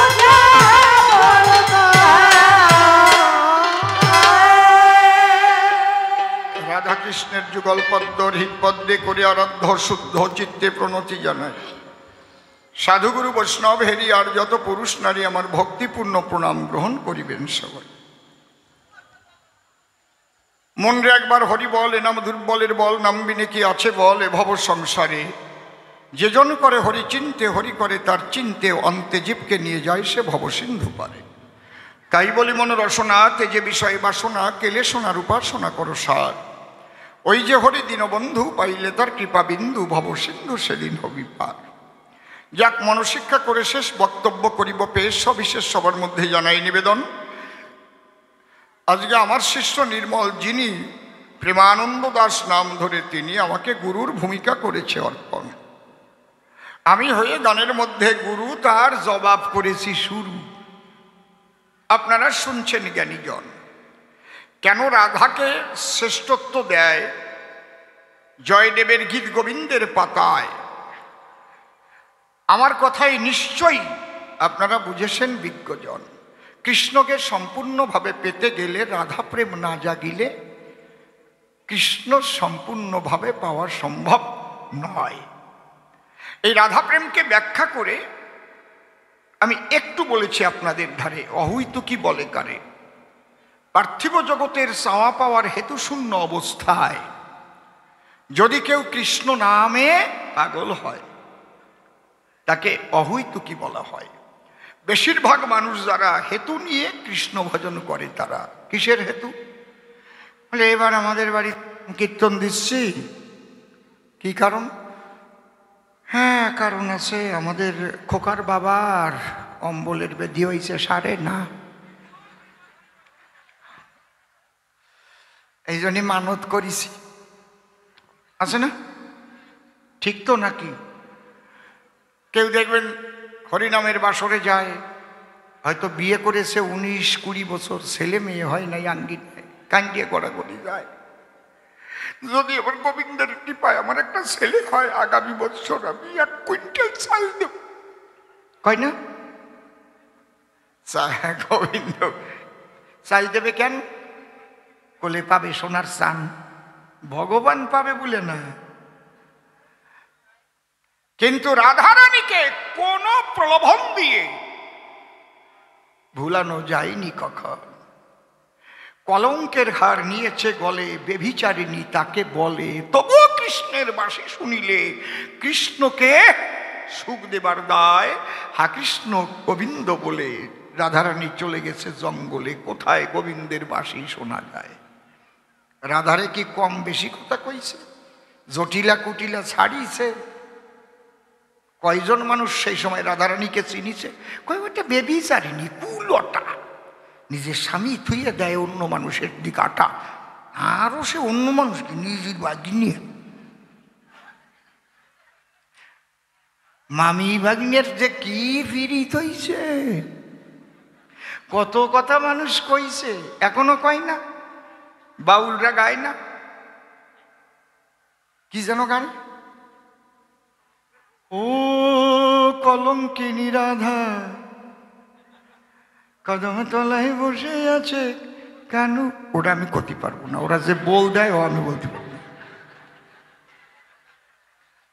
ওঝা বলতা। রাধাকৃষ্ণের যুগল পদ্ম হৃৎপদ্মে করে আরাধ্য শুদ্ধ চিত্তে প্রণতি জানায়। সাধুগুরু বৈষ্ণব হেরি আর যত পুরুষ নারী আমার ভক্তিপূর্ণ প্রণাম গ্রহণ করিবেন সবাই। মনরে একবার হরি বল, এ নাম দুর্বলের বল, নামবিনে কি আছে বল এ ভব সংসারে। যেজন করে হরি চিনতে, হরি করে তার চিনতে, অন্তে জীবকে নিয়ে যায় সে ভব সিন্ধু পারে। তাই বলি মন রসনা তেজে বিষয়ে বাসনা, কেলে সোনার উপাসনা করো সার। ওই যে হরি দীনবন্ধু পাইলে তার কৃপা বিন্দু, ভব সিন্ধু সেদিন হবি পার। যাক, মনশিক্ষা করে শেষ বক্তব্য করিব পেশ, সবিশেষ সবার মধ্যে জানাই নিবেদন। আজকে আমার শিষ্য নির্মল, যিনি প্রেমানন্দ দাস নাম ধরে, তিনি আমাকে গুরুর ভূমিকা করেছে অর্পণ। আমি হয়ে গানের মধ্যে গুরু, তার জবাব করেছি শুরু। আপনারা শুনছেন জ্ঞানীজন। কেন রাধাকে শ্রেষ্ঠত্ব দেয় জয়দেবের গীত গোবিন্দের পাতায়? আমার কথাই নিশ্চয়ই আপনারা বুঝেছেন বিজ্ঞজন। কৃষ্ণকে সম্পূর্ণভাবে পেতে গেলে, রাধা প্রেম না জাগিলে কৃষ্ণ সম্পূর্ণভাবে পাওয়া সম্ভব নয়। এই রাধা প্রেমকে ব্যাখ্যা করে আমি একটু বলেছি আপনাদের ধারে, অহৈতু কি বলে কারে। পার্থিব জগতের চাওয়া পাওয়ার হেতুশূন্য অবস্থায় যদি কেউ কৃষ্ণ নামে পাগল হয়, তাকে অহৈতুকী বলা হয়। বেশিরভাগ মানুষ যারা হেতু নিয়ে কৃষ্ণ ভজন করে, তারা কিসের হেতু? বলে এবার আমাদের বাড়ি কীর্তন দিচ্ছি, কি কারণ? হ্যাঁ, কারণ আছে, আমাদের খোকার বাবার অম্বলের ব্যাধি হয়েছে, সারে না, এই জন্যে মানত করেছি। আছে না? ঠিক তো নাকি? কেউ দেখবেন হরিনামের বাসরে যায়, হয়তো বিয়ে করেছে 19-20 বছর, ছেলে মেয়ে হয় নাই, আঙ্গিনায় কান্দিয়ে গড়াগড়ি যায়। যদি আমার গোবিন্দের কৃপায় আমার একটা ছেলে হয়, আগামী বছর আমি 1 কুইন্টাল চাল দেব। কয় না? গোবিন্দ চাল দেবে কেন? কোলে পাবে সোনার চান, ভগবান পাবে বলে না। কিন্তু রাধারানীকে কোনো প্রলোভন দিয়ে ভুলানো যায়নি কখন। কলঙ্কের হার নিয়েছে গলে, বেভিচারিণী তাকে বলে, তবুও কৃষ্ণের বাঁশি শুনিলে কৃষ্ণকে সুখ দেবার দায়। হা কৃষ্ণ গোবিন্দ বলে রাধারানী চলে গেছে জঙ্গলে, কোথায় গোবিন্দের বাঁশি শোনা যায়। রাধারে কি কম বেশি কথা কইছে? জটিলা কুটিলা ছাড়িয়েছে। কয়জন মানুষ সেই সময় রাধারানীকে চিনিছে? কয় ওটা বেবিচারিণী, কুলটা, নিজের স্বামী থুইয়ে দেয় অন্য মানুষের দিকে আটা, আরও সে অন্য মানুষকে নিজের বাগিনী। মামি ভাগ্নের যে কি ফিরিত হইছে, কত কথা মানুষ কইছে, এখনো কয় না? বাউলরা গায় না? কি যেন গান? ও কলঙ্কিনী রাধা কদম তলায় বসে আছে কেন? ওটা আমি করতে পারবো না, ওরা যে বল দেয় ও আমি বলতে পারবো না।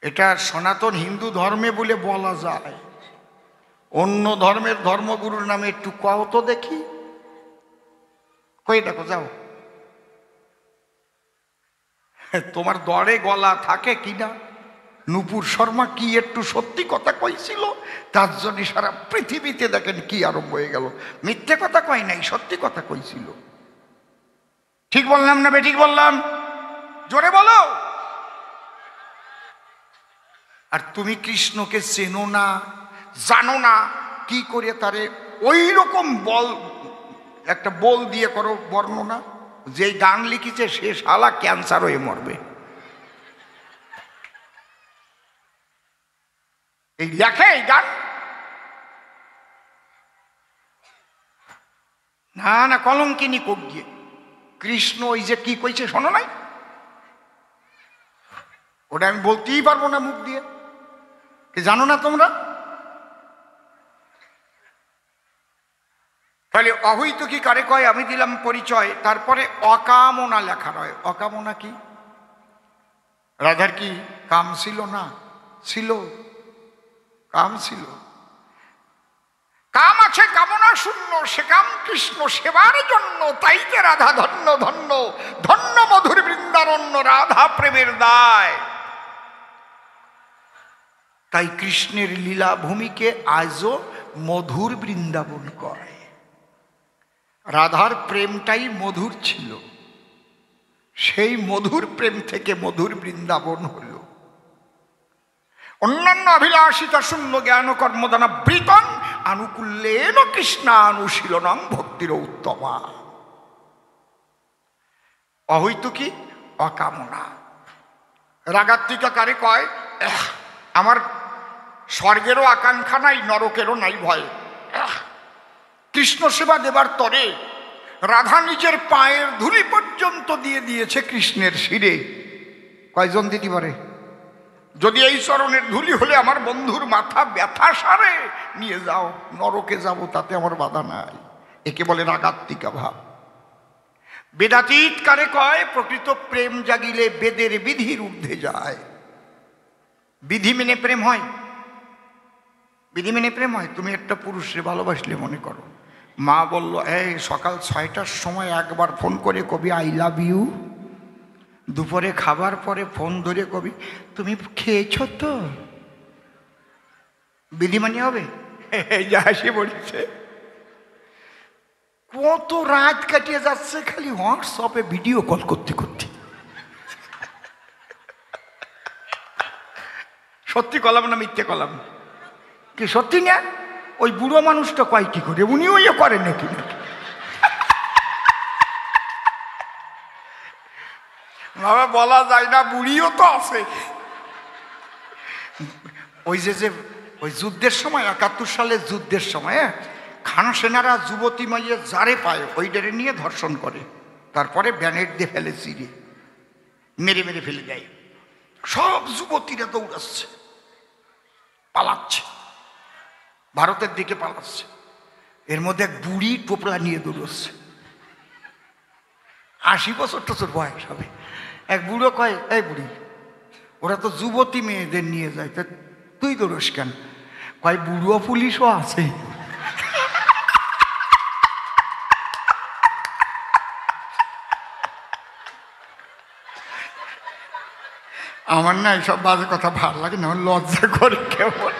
এটা সনাতন হিন্দু ধর্মে বলে বলা যায়, অন্য ধর্মের ধর্মগুরুর নামে একটু কও তো দেখি। কই দেখো যাও, তোমার দরে গলা থাকে কিনা? নূপুর শর্মা কি একটু সত্যি কথা কইছিল, তার জন্য সারা পৃথিবীতে দেখেন কি আরম্ভ হয়ে গেল। মিথ্যে কথা কয় নাই, সত্যি কথা কইছিল। ঠিক বললাম না বেঠিক বললাম? জোরে বলো। আর তুমি কৃষ্ণকে চেনো না, জানো না, কি করে তারে ওই রকম বল, একটা বল দিয়ে করো বর্ণনা। যে গান লিখেছে সে শালা ক্যান্সার হয়ে মরবে। এই লেখে এই গান না না কলঙ্কিনী কোক গিয়ে কৃষ্ণ ওই যে কি কইছে শোনো নাই? ওটা আমি বলতেই পারবো না মুখ দিয়ে। কি জানো না তোমরা? তাহলে অহৈত কি কারে কয় আমি দিলাম পরিচয়। তারপরে অকামনা লেখা রয়। অকামনা কি? রাধার কি কাম ছিল না? ছিল, কাম ছিল। কাম আছে, কামনা শূন্য, সে কাম কৃষ্ণ সেবার জন্য। তাইতে রাধা ধন্য ধন্য, ধন্য মধুর বৃন্দারণ্য, রাধা প্রেমের দায়। তাই কৃষ্ণের লীলা ভূমিকে আজও মধুর বৃন্দাবন কয়। রাধার প্রেমটাই মধুর ছিল, সেই মধুর প্রেম থেকে মধুর বৃন্দাবন হল। অন্যান্য অভিলাষিতা শূন্য জ্ঞান কর্মদানা বৃতন আনুকূল্যেন কৃষ্ণানুশীলনং ভক্তির উত্তমা। অহৈত কি? অকামনা। রাগাত্মিকা কারে কয়? আমার স্বর্গেরও আকাঙ্ক্ষা নাই, নরকেরও নাই ভয়। কৃষ্ণ সেবা দেবার তরে রাধা নিজের পায়ের ধুলি পর্যন্ত দিয়ে দিয়েছে কৃষ্ণের শিরে। কয়জন দিতে পারে? যদি এই চরণের ধুলি হলে আমার বন্ধুর মাথা ব্যথা সারে, নিয়ে যাও, নরকে যাব, তাতে আমার বাধা নাই। একে বলে রাগাত্মিকা ভাব। বেদাতীত কারে কয়? প্রকৃত প্রেম জাগিলে বেদের বিধির ঊর্ধ্বে যায়। বিধি মেনে প্রেম হয়? বিধি মেনে প্রেম হয়? তুমি একটা পুরুষে ভালোবাসলে মনে করো, মা বলল এই সকাল 6টার সময় একবার ফোন করে কবি আই লাভ ইউ, দুপুরে খাবার পরে ফোন ধরে কবি তুমি খেয়েছ তো, বিধি মানে হবে? যা হাসি বলছে। কত রাত কাটিয়ে যাচ্ছে খালি হোয়াটসঅ্যাপে ভিডিও কল করতে করতে। সত্যি কলাম না মিথ্যে কলাম? কি সত্যি না? ওই বুড়ো মানুষটা কয় কি করে, উনিও ইয়ে করেন নাকি? বাবা বলা যায় না, বুড়িও তো আছে। ওই যে ওই যুদ্ধের সময় 71 সালের যুদ্ধের সময় খান সেনারা যুবতী মাইয়ে যারে পায় ওইটারে নিয়ে ধর্ষণ করে, তারপরে ব্যানেট দিয়ে ফেলে, চিরে মেরে মেরে ফেলে দেয়। সব যুবতীরা দৌড়াচ্ছে, পালাচ্ছে, ভারতের দিকে পালাচ্ছে। এর মধ্যে এক বুড়ি টোপলা নিয়ে দৌড়চ্ছে। 80 বছর টছর বয়স হবে। এক বুড়ো কয়, এই বুড়ি, ওরা তো যুবতী মেয়েদের নিয়ে যায়, তা তুই দোষ কেন? কয় বুড়ো পুলিশও আছে। আমার না এইসব বাজে কথা ভালো লাগে না, আমার লজ্জা করে কেমন।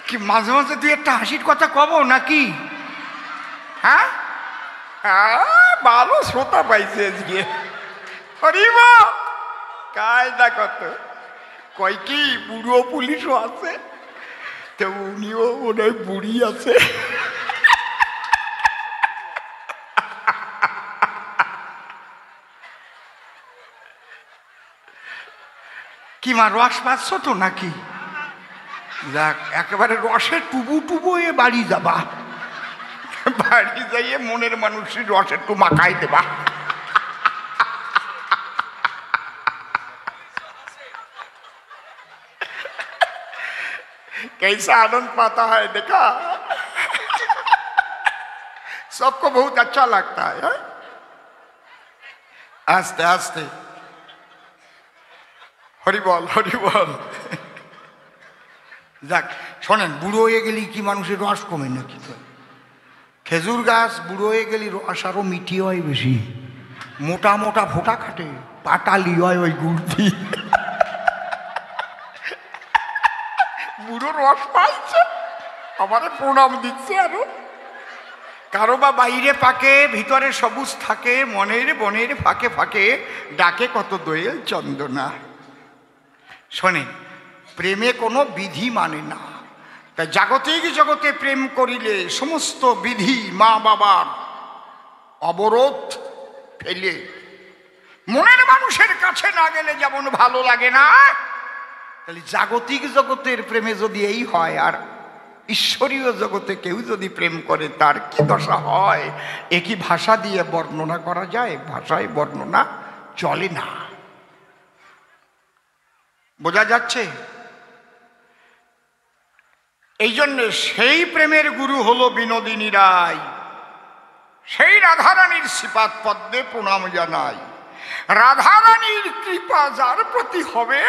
কি মাঝে মাঝে তুই একটা হাসির কথা কব নাকি? হ্যাঁ, ভালো শ্রোতা পাইছে আজকে। হরিব কায়দা কত, কয় কি বুড়ো পুলিশও আছে, তো উনিও মনে হয় বুড়ি আছে। কি মা রস পাচ্ছ তো নাকি? যাক, একেবারে রসে টুবু টুবু হয়ে বাড়ি যাবা, বাড়ি যাইয়ে মনের মানুষের রসে একটু মাখাই দেবা। कैसा आनंद पाता है देखा, सबको बहुत अच्छा लगता है। आस्ते आस्ते হরি বল হরি বল। যাক শোনেন, বুড়ো হয়ে গেলি কি মানুষের রস কমে নাকি? খেজুর গাছ বুড়ো হয়ে গেলি রস আরো মিঠি হয় বেশি, মোটা মোটা ফোটা খাটে, পাটালি হয় ওই গুড় দিয়ে। বুড়ো রস পাইছে, আমারে প্রণাম দিচ্ছে। আরো কারো বা বাইরে পাকে, ভিতরে সবুজ থাকে, মনের বনের ফাঁকে ফাঁকে ডাকে কত দোয়েল চন্দনা। শোনেন, প্রেমে কোনো বিধি মানে না, তাই জাগতিক জগতে প্রেম করিলে সমস্ত বিধি মা বাবার অবরোধ ফেলে মনের মানুষের কাছে না গেলে যেমন ভালো লাগে না, তাহলে জাগতিক জগতের প্রেমে যদি এই হয়, আর ঈশ্বরীয় জগতে কেউ যদি প্রেম করে তার কি দশা হয়, একই ভাষা দিয়ে বর্ণনা করা যায়? ভাষায় বর্ণনা চলে না। বোঝা যাচ্ছে? এই জন্য সেই প্রেমের গুরু হলো বিনোদিনী রায়, সেই রাধারানীর শ্রীপাদ পদ্মে প্রণাম জানাই। রাধারানীর কৃপা যার প্রতি হবে,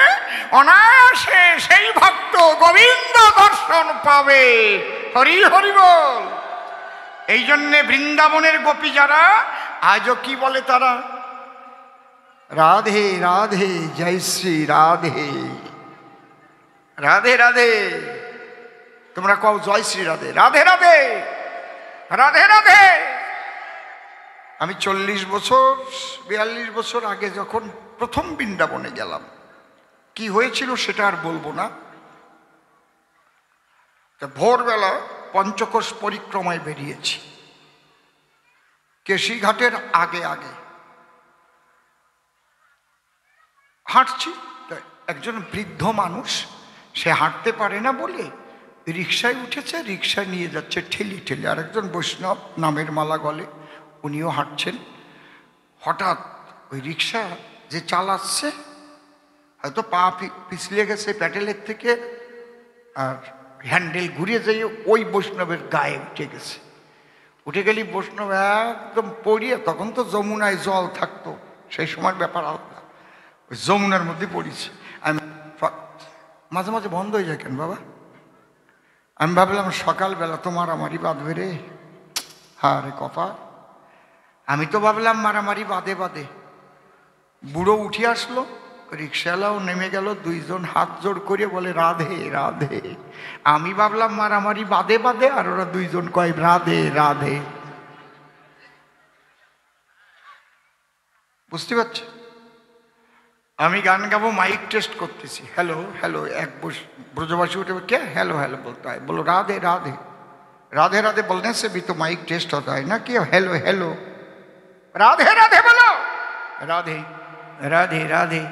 অনায়াসে সেই ভক্ত গোবিন্দ দর্শন পাবে। হরি হরি বল। এই জন্যে বৃন্দাবনের গোপী যারা আজও কি বলে তারা? রাধে রাধে জয় শ্রী রাধে, রাধে রাধে। তোমরা কও জয় শ্রী রাধে, রাধে রাধে, রাধে রাধে। আমি 40 বছর 42 বছর আগে যখন প্রথম বৃন্দাবনে গেলাম, কি হয়েছিল সেটা আর বলবো না। ভোরবেলা পঞ্চকোশ পরিক্রমায় বেরিয়েছি, কেশিঘাটের আগে আগে হাঁটছি। একজন বৃদ্ধ মানুষ, সে হাঁটতে পারে না বলে রিক্সায় উঠেছে, রিক্সায় নিয়ে যাচ্ছে ঠেলি ঠেলি। আর একজন বৈষ্ণব নামের মালা গলে, উনিও হাঁটছেন। হঠাৎ ওই রিক্সা যে চালাচ্ছে হয়তো পা পিছলে গেছে প্যাডেলের থেকে, আর হ্যান্ডেল ঘুরিয়ে যাইয়ে ওই বৈষ্ণবের গায়ে উঠে গেছে। উঠে গেলি বৈষ্ণব একদম পড়িয়ে, তখন তো যমুনায় জল থাকতো, সেই সময় ব্যাপার আলাদা, ওই যমুনার মধ্যে পড়েছি। আমি মাঝে মাঝে বন্ধ হয়ে যায় কেন বাবা? আমি ভাবলাম সকালবেলা তো মারামারি বাঁধবে রে। হ্যাঁ রে কপা, আমি তো ভাবলাম মারামারি বাদে বাদে। বুড়ো উঠে আসলো, রিক্সাওয়ালাও নেমে গেল, দুইজন হাত জোড় করে বলে রাধে রাধে। আমি ভাবলাম মারামারি বাদে বাদে, আর ওরা দুইজন কয় রাধে রাধে। বুঝতে পারছি? আমি গান গাবো, মাইক টেস্ট করতেছি, হ্যালো হ্যালো। এক ব্রজবাসী উঠে কে হ্যালো হ্যালো বলতে হয়, বলো রাধে রাধে, राधे राधे बोलने से भी तो माइक टेस्ट होता है ना, कि हेलो हेलो राधे राधे बोलो, राधे राधे राधे।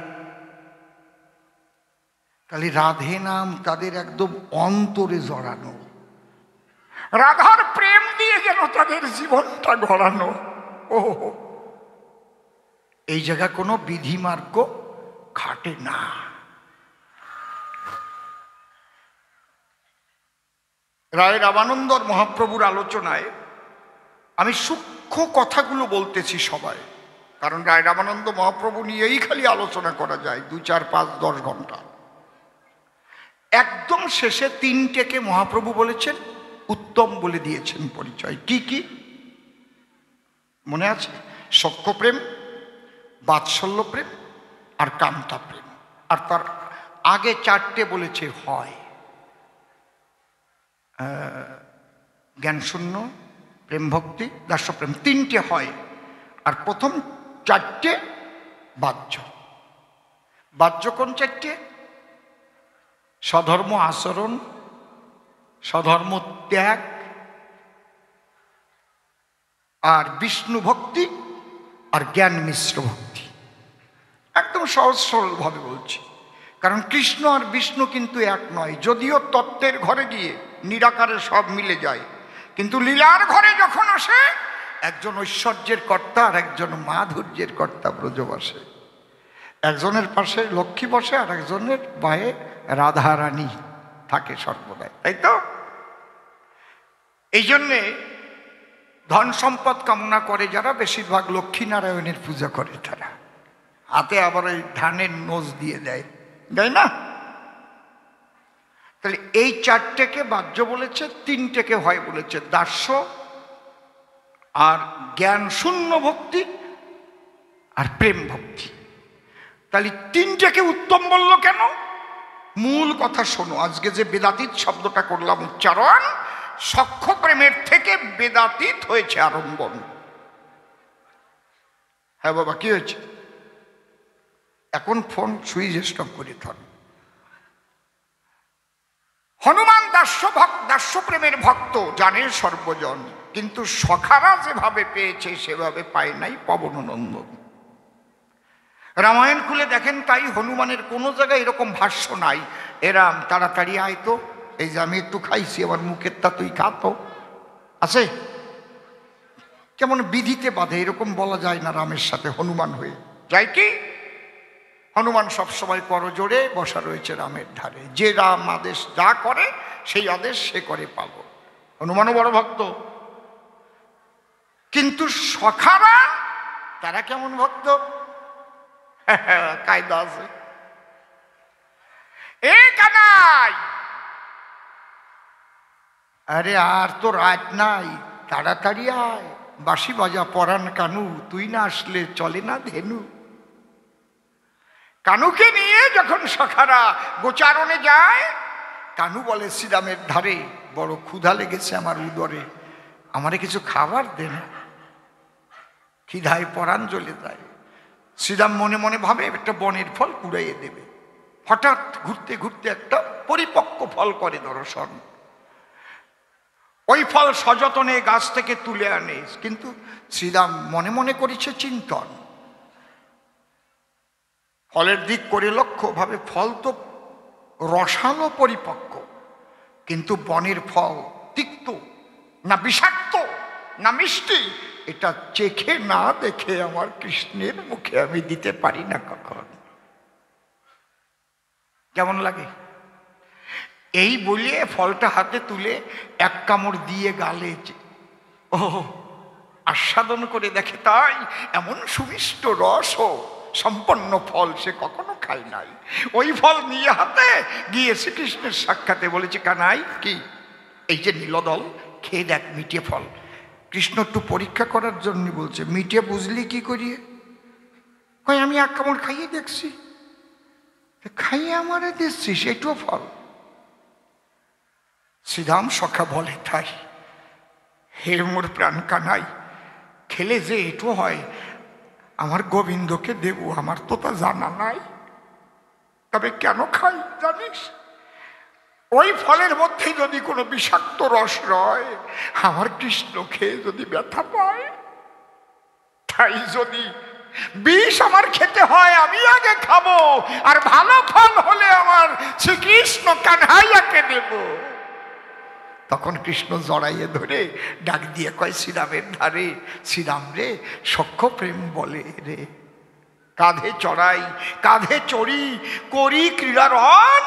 তাহলে রাধে নাম তাদের একদম অন্তরে জড়ানো, রাধার প্রেম দিয়ে যেন তাদের জীবনটা গড়ানো। ও এই জায়গা কোনো বিধিমার্গ খাটে না। রায় রামানন্দর মহাপ্রভুর আলোচনায় আমি সূক্ষ্ম কথাগুলো বলতেছি সবাই, কারণ রায় রামানন্দ মহাপ্রভু নিয়েই খালি আলোচনা করা যায় 2, 4, 5, 10 ঘন্টা। একদম শেষে 3টেকে মহাপ্রভু বলেছেন উত্তম বলে দিয়েছেন পরিচয়। কি কি মনে আছে? সখ্য প্রেম, বাৎসল্য প্রেম আর কান্তা প্রেম। আর তার আগে 4টে বলেছে হয় জ্ঞানশূন্য, প্রেম ভক্তি, দাস্যপ্রেম, 3টে হয়। আর প্রথম 4টে বাহ্য। বাহ্য কোন 4টে? স্বধর্ম আচরণ, স্বধর্ম ত্যাগ আর বিষ্ণু ভক্তি আর জ্ঞান মিশ্র ভক্তি। একদম সহজ সরলভাবে বলছি, কারণ কৃষ্ণ আর বিষ্ণু কিন্তু এক নয়। যদিও তত্ত্বের ঘরে গিয়ে নিরাকারে সব মিলে যায়, কিন্তু লীলার ঘরে যখন আসে একজন ঐশ্বর্যের কর্তা আর একজন মাধুর্যের কর্তা ব্রজবাসে। একজনের পাশে লক্ষ্মী বসে আর একজনের বায়ে রাধারানী থাকে সর্বদাই, তাই তো? এই জন্যে ধন সম্পদ কামনা করে যারা, বেশিরভাগ লক্ষ্মীনারায়ণের পূজা করে তারা। হাতে আবার ওই ধানের নোজ দিয়ে দেয়, তাই না? তাহলে এই 4টেকে বাহ্য বলেছে, 3টেকে হয় বলেছে দাস্য আর জ্ঞান শূন্য ভক্তি আর প্রেম ভক্তি। তাহলে 3টেকে উত্তম বলল কেন? মূল কথা শোনো। আজকে যে বেদাতীত শব্দটা করলাম উচ্চারণ, সখ্য প্রেমের থেকে বেদাতীত হয়েছে আরম্ভন। হ্যাঁ বাবা, কি হয়েছে? এখন ফোন সুইচ স্টপ করে থাক। হনুমান দাস্য প্রেমের ভক্ত, জানে সর্বজন, কিন্তু সখারা যেভাবে পেয়েছে সেভাবে পায় নাই পবননন্দন। রামায়ণ খুলে দেখেন তাই, হনুমানের কোনো জায়গায় এরকম ভাষ্য নাই এরাম তাড়াতাড়ি আয় তো, এই যে আমি একটু খাইছি আমার মুখের তা তুই খা তো, আছে? কেমন বিধিতে বাঁধে, এরকম বলা যায় না রামের সাথে হনুমান হয়ে যায় কি? হনুমান সবসময় করজোড়ে বসা রয়েছে রামের ধারে। যে রাম আদেশ যা করে সেই আদেশ সে করে পালন। হনুমানও বড় ভক্ত, কিন্তু সখারা তারা কেমন ভক্ত? কায়দা আছে। এ কানাই, আরে আর তো রাত নাই, তাড়াতাড়ি আয়, বাঁশি বাজা পরাণ কানু, তুই না আসলে চলে না ধেনু। কানুকে নিয়ে যখন সখারা গোচারণে যায়, কানু বলে শ্রীরামের ধারে বড় ক্ষুধা লেগেছে আমার উদরে, আমারে কিছু খাবার দে না। খিদায় পরাণ জ্বলে যায়। শ্রীরাম মনে মনে ভাবে একটা বনের ফল কুড়াইয়ে দেবে। হঠাৎ ঘুরতে ঘুরতে একটা পরিপক্ক ফল করে দর্শন। ওই ফল সযতনে গাছ থেকে তুলে আনে, কিন্তু শ্রীরাম মনে মনে করেছে চিন্তন। ফলের দিক করে লক্ষ্য, ভাবে ফল তো রসালো পরিপক্ক, কিন্তু বনের ফল তিক্ত না বিষাক্ত না মিষ্টি, এটা চেখে না দেখে আমার কৃষ্ণের মুখে আমি দিতে পারি না কখন। কেমন লাগে? এই বলে ফলটা হাতে তুলে এক কামড় দিয়ে গালে ও আস্বাদন করে দেখে, তাই এমন সুমিষ্ট রস সম্পন্ন ফল সে কখনো খায় নাই। ওই ফল নিয়ে হাতে গিয়ে শ্রীকৃষ্ণের সাক্ষাতে বলেছে, কানাই কি এই যে নীলদল, খেয়ে দেখ মিঠে ফল। কৃষ্ণ একটু পরীক্ষা করার জন্য বলছে, মিঠে বুঝলি কি করিয়ে? কই আমি এক কামড় খাইয়ে দেখছি। খাইয়ে আমারে দেখছিস, এটুও ফল? শ্রীরাম সখা বলে, তাই? হে মোর প্রাণ কানাই, খেলে যে এটু হয় আমার গোবিন্দকে দেব, আমার তো তা জানা নাই। তবে কেন খাই জানিস? ওই ফলের মধ্যে যদি কোনো বিষাক্ত রস রয়, আমার কৃষ্ণ খেয়ে যদি ব্যথা পায়, তাই যদি বিষ আমার খেতে হয় আমি আগে খাবো, আর ভালো ফল হলে আমার শ্রীকৃষ্ণ কানহাইয়াকে দেব। তখন কৃষ্ণ জড়াইয়ে ধরে ডাক দিয়ে কয়, শ্রীরামের ধারে, শ্রীরাম রে সখ্য প্রেম বলে রে, কাঁধে চড়াই কাঁধে চড়ি করি ক্রীড়ারণ,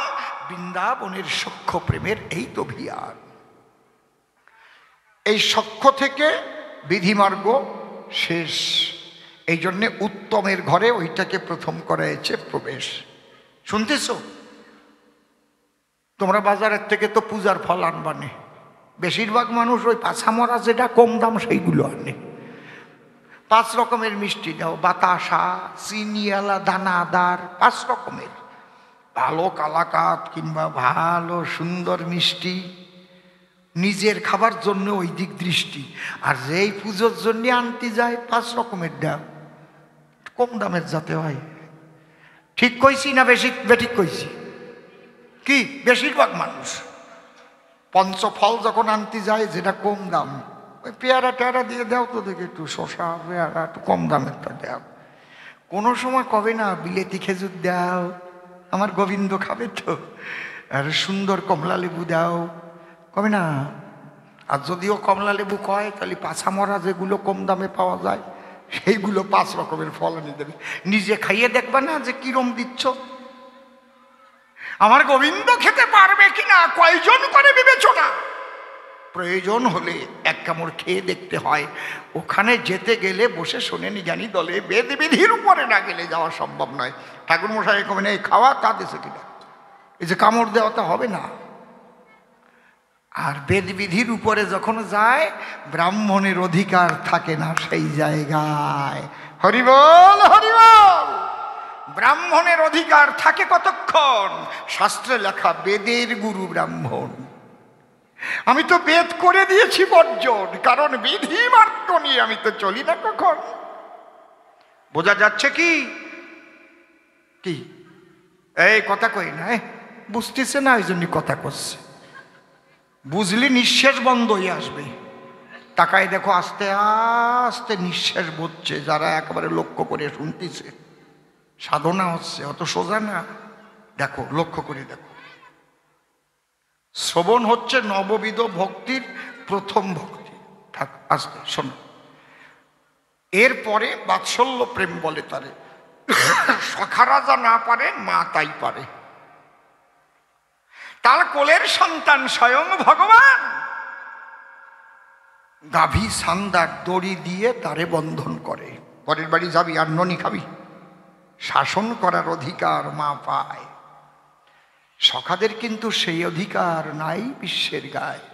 বৃন্দাবনের সখ্য প্রেমের এই তো ভিয়ান। এই সখ্য থেকে বিধিমার্গ শেষ। এই জন্যে উত্তমের ঘরে ওইটাকে প্রথম করা হয়েছে প্রবেশ। শুনতেছ? তোমরা বাজারের থেকে তো পূজার ফল আনবানে, বেশিরভাগ মানুষ ওই পাছামরা যেটা কম দাম সেইগুলো আনে। 5 রকমের মিষ্টি দাও, বাতাসা, চিনিয়ালা, দানাদার, 5 রকমের ভালো কালাকাত কিংবা ভালো সুন্দর মিষ্টি। নিজের খাবার জন্য ওই দিক দৃষ্টি। আর যেই পুজোর জন্য আনতে যায় 5 রকমের দাম, কম দামের যাতে হয়। ঠিক কইছি না বেঠিক কইছি? কি বেশিরভাগ মানুষ পঞ্চফল যখন আনতে যায় যেটা কম দাম, ওই পেয়ারা টেয়ারা দিয়ে দাও তো দেখি, একটু শশা পেয়ারা একটু কম দামেরটা দাও। কোনো সময় কবে না বিলেতি খেজুর দাও, আমার গোবিন্দ খাবে তো, আর সুন্দর কমলা লেবু দাও, কবে না? আর যদিও কমলা লেবু কয় তাহলে পাছামরা যেগুলো কম দামে পাওয়া যায় সেইগুলো 5 রকমের ফল এনে দেবে। নিজে খাইয়ে দেখবা না যে কিরম দিচ্ছ। আমার গোবিন্দ খেতে পারবে কিনা কয়জন করে বিবেচনা। প্রয়োজন হলে 1 কামড় খেয়ে দেখতে হয়। ওখানে যেতে গেলে বসে শোনেনি জ্ঞানী দলে বেদ বিধির উপরে না গেলে যাওয়া সম্ভব নয়। ঠাকুর মশাই কবেন এই খাওয়া তা দেশে কিনা, এই যে কামড় দেওয়াটা হবে না। আর বেদ বিধির উপরে যখন যায় ব্রাহ্মণের অধিকার থাকে না সেই জায়গায়। হরিবল হরিবল। ব্রাহ্মণের অধিকার থাকে কতক্ষণ? শাস্ত্রে লেখা বেদের গুরু ব্রাহ্মণ। আমি তো বেদ করে দিয়েছি বর্জন, কারণ বিধি মার্গ নিয়ে আমি তো চলি না কখন। বোঝা যাচ্ছে কি? কি এই কথা কই না, বুঝতেছে না, ওই জন্য কথা করছে। বুঝলি নিঃশ্বাস বন্ধ হয়ে আসবে। তাকায় দেখো আস্তে আস্তে নিঃশ্বাস বসছে, যারা একেবারে লক্ষ্য করে শুনতেছে। সাধনা হচ্ছে, অত সোজা না। দেখো লক্ষ্য করে দেখো, শ্রবণ হচ্ছে নববিধ ভক্তির প্রথম ভক্তি। থাক আস্তে শোনো। এরপরে বাৎসল্য প্রেম বলে তারে। সখারা যা না পারে মা তাই পারে। তার কোলের সন্তান স্বয়ং ভগবান। গাভী সান্দার দড়ি দিয়ে তারে বন্ধন করে। পরের বাড়ি যাবি আর ননি খাবি, শাসন করার অধিকার মা পায়। সখাদের কিন্তু সেই অধিকার নাই বিশ্বের গায়ে।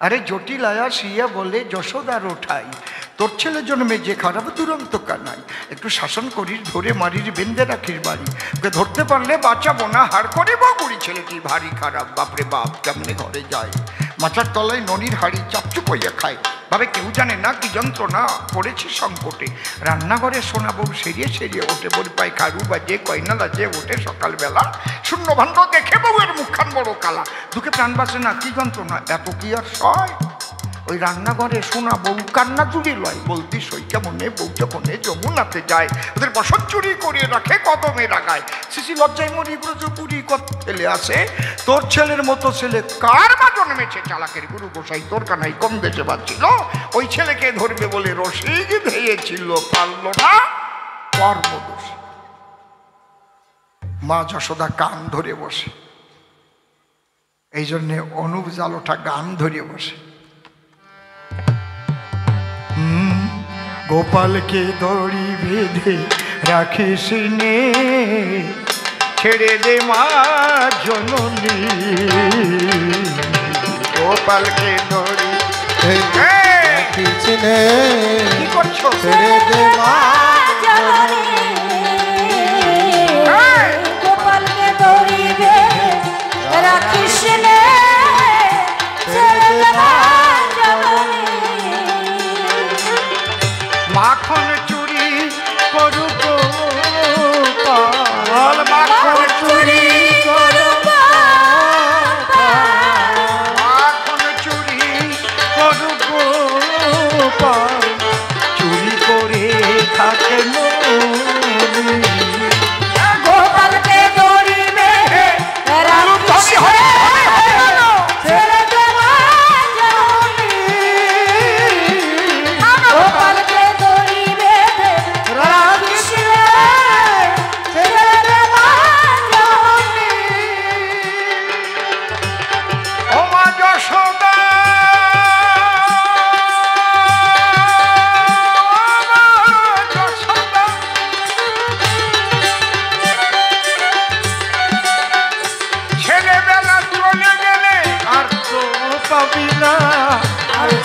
আরে জটিলায়া শিয়া বলে যশোদার ওঠাই, তোর ছেলে জন্মে যে খারাপ দুরন্ত কানাই, একটু শাসন করিস ধরে মারির বেঁধে রাখির বাড়ি, ওকে ধরতে পারলে বাঁচাবো না, হাড় করে বগুড়ি ছেলেটি ভারী খারাপ, বাপরে বাপ কেমনে ঘরে যায়। মাচার তলায় ননির হাড়ি চাপচুপ হইয়া খায়, ভাবে কেউ জানে না কি যন্ত্রণা পড়েছি সংকটে। রান্নাঘরে সোনা বউ সেরিয়ে সেরিয়ে ওঠে, বড় পায় খারু বাজে কয়না লাজে ওঠে সকালবেলা, শূন্য ভাণ্ড দেখে বউয়ের মুখখান বড় কালা, দুঃখে প্রাণ বাঁচে না কি যন্ত্রণা এত কি আর সয়। ওই রান্নাঘরে সোনা বউ কান্না চুরি লয়, বলতি সই কেমনে বউ যখন যমুনাতে যায়, ওদের বসত চুরি করিয়ে রাখে কদমে রাগায়। শিশি লজ্জায় মরি ব্রজপুরি কত ছেলে আসে, তোর ছেলের মতো ছেলে কার মা জন্মেছে, চালাকের গুরু গোসাই তোর কানাই কম দেশে বাঁচছিল, ওই ছেলেকে ধরবে বলে রসিক ধেয়েছিল, পারল না কর্মদোষ। মা যশোদা কান ধরে বসে, এই জন্যে অনুপ জালোটা গান ধরে বসে। গোপালকে দড়ি বেঁধে রাখিস নে, ছেড়ে দে মা জননী, গোপালকে দড়ি রাখিস নে, কি করছো? ছেড়ে দে মা জননী, গোপালকে দড়ি বেঁধে রাখিস নে, ছেড়ে দে মা জননী। মাখন চুরি করুক গোপাল, মাখন চুরি করুক, মাখন চুরি করুক গোপাল, চুরি করে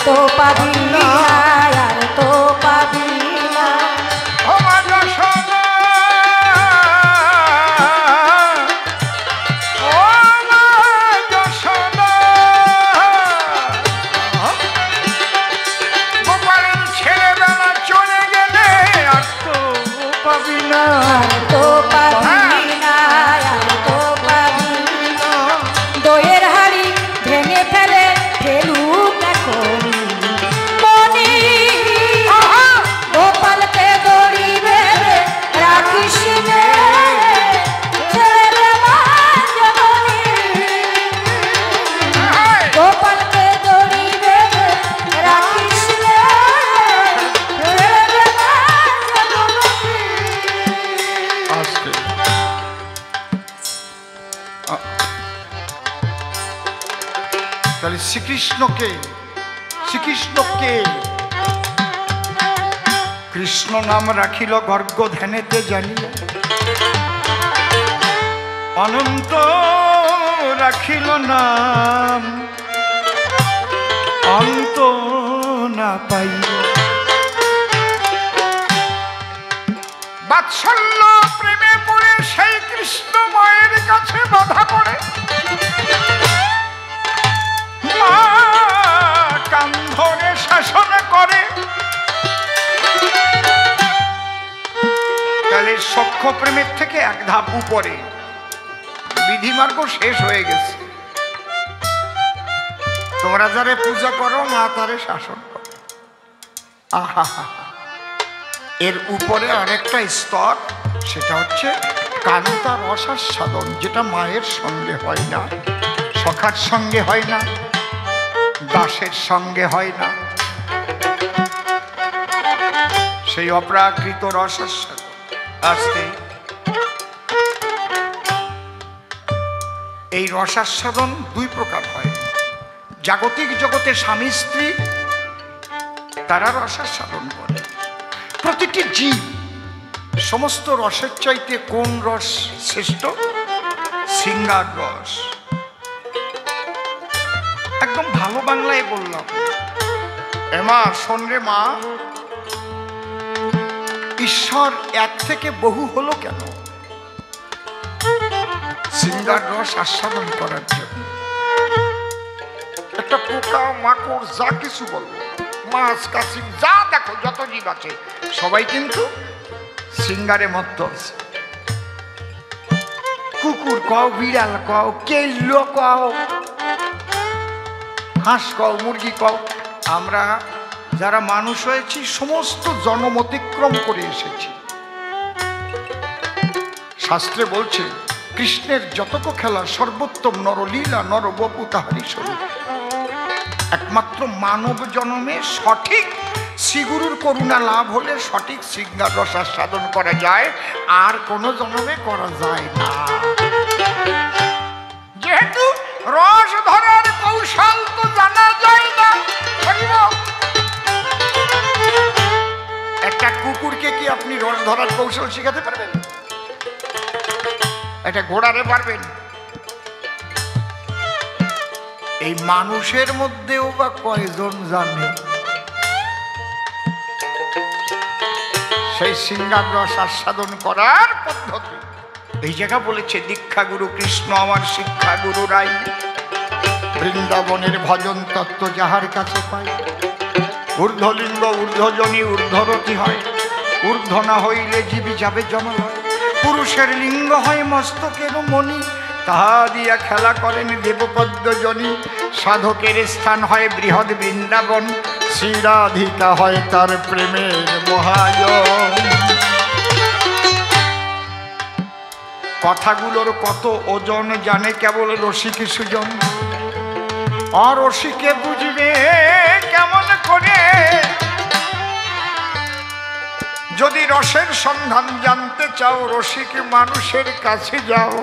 তো পাবি না, আর তো পাবি না। ও মা যশোদা, ও মা যশোদা, গোপালের ছেলেবেলা চলে গেলে আর তো পাবি না, আর তো পাবি না, আর তো পাবি না। দইয়ের হাড়ি ভেঙে ফেলে ফেলুক এখন মনি, গোপালকে দড়ি বেঁধে রাখিস নে, ছেড়ে দে মা জননী। গোপালকে দড়ি বেঁধে রাখিস নে, ছেড়ে দে মা জননী। আজকে তাহলে শ্রীকৃষ্ণকে কৃষ্ণ নাম রাখিল গর্গ ধ্যানেতে জানিয়া, অনন্ত রাখিল নাম অন্ত না পাইল। বাৎসল্য প্রেমে পড়ে সেই কৃষ্ণ মায়ের কাছে বাধা পড়ে, মা কান্ধনে শাসন করে। তাহলে সখ্য প্রেমের থেকে এক ধাপ উপরে বিধিমার্গ শেষ হয়ে গেছে। তোমরা যারে পূজা করো মা তারে শাসন করো। আহা, এর উপরে আরেকটা স্তর, সেটা হচ্ছে কান্তা রসাস্বাদন, যেটা মায়ের সঙ্গে হয় না, সখার সঙ্গে হয় না, দাসের সঙ্গে হয় না, সেই অপ্রাকৃত রসাস্বাদন। আজকে এই রসাস্বাদন দুই প্রকার হয়। জাগতিক জগতে স্বামী স্ত্রী তারা রসাস্বাদন করে। প্রতিটি জীব সমস্ত রসের চাইতে কোন রস শ্রেষ্ঠ? সিঙ্গার রস। একদম ভালো বাংলায় বললাম। মা শোন রে মা, ঈশ্বর এক থেকে বহু হলো কেন? সিঙ্গার রস আস্বাদন করার জন্য। একটা পোকা মাকড় যা কিছু বলবো, মাছ কাছি যা দেখো, যত জীব আছে সবাই কিন্তু সিঙ্গারে মত্ত আছে। কুকুর কও, বিড়াল কও, কেল্লো কও, হাঁস কও, মুরগি কও, আমরা যারা মানুষ হয়েছি সমস্ত জন্ম অতিক্রম করে এসেছি। শাস্ত্রে বলছে কৃষ্ণের যতক খেলা সর্বোত্তম নরলীলা নরবপু তাহারি স্বরূপ। একমাত্র মানব জন্মে সঠিক শ্রীগুরুর করুণা লাভ হলে সঠিক সিঙ্গার রস আস্বাদন করা যায়, আর কোনো জন্মে করা যায় না। যেহেতু রস ধরার কৌশল তো জানা যায় না। একটা কুকুরকে কি আপনি রস ধরার কৌশল শিখাতে পারবেন? একটা ঘোড়ারে পারবেন? এই মানুষের মধ্যেও বা কয়জন জানে সেই সিঙ্গার রস আস্বাদন করার পদ্ধতি? এই জায়গা বলেছে দীক্ষা গুরু কৃষ্ণ আমার শিক্ষা গুরু রাই, বৃন্দাবনের ভজন তত্ত্ব যাহার কাছে পাই। ঊর্ধ্বলিঙ্গ ঊর্ধ্বজনী ঊর্ধ্বরতি হয়, ঊর্ধ্ব না হইলে জীবী যাবে জমালয়। পুরুষের লিঙ্গ হয় মস্তকের মণি, তাহা দিয়া খেলা করেন দেবপদ্মজনী। সাধকের স্থান হয় বৃহৎ বৃন্দাবন, শ্রীরাধিকা হয় তার প্রেমের মহাজন। কথাগুলোর কত ওজন জানে কেবল রসিক সুজন, অরসিকে বুঝবে কেমন করে? যদি রসের সন্ধান জানতে চাও রসিক মানুষের কাছে যাও।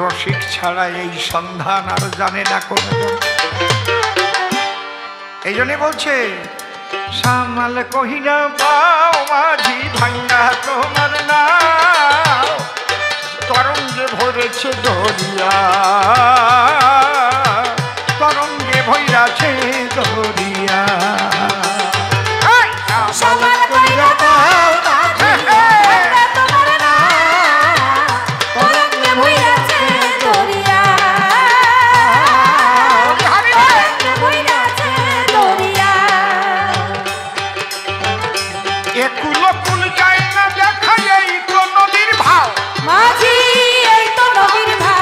রসিক ছাড়া এই সন্ধান আর জানে না কোনজন। এই জন্য বলছে সামাল কহিনা পাও মাঝি ভাঙ্গা তোমার নাও, তরঙ্গে ভরেছে দরিয়া, তরঙ্গে ভৈরাছে দরিয়া সবার কইরা দাও আমরা তোমার নাম তরঙ্গে বইরাছে দরিয়া তরঙ্গে বইরাছে দরিয়া একুল কুল যায় না দেখা এই তো নদীর ভাও মাঝি এই তো নবীর ভাই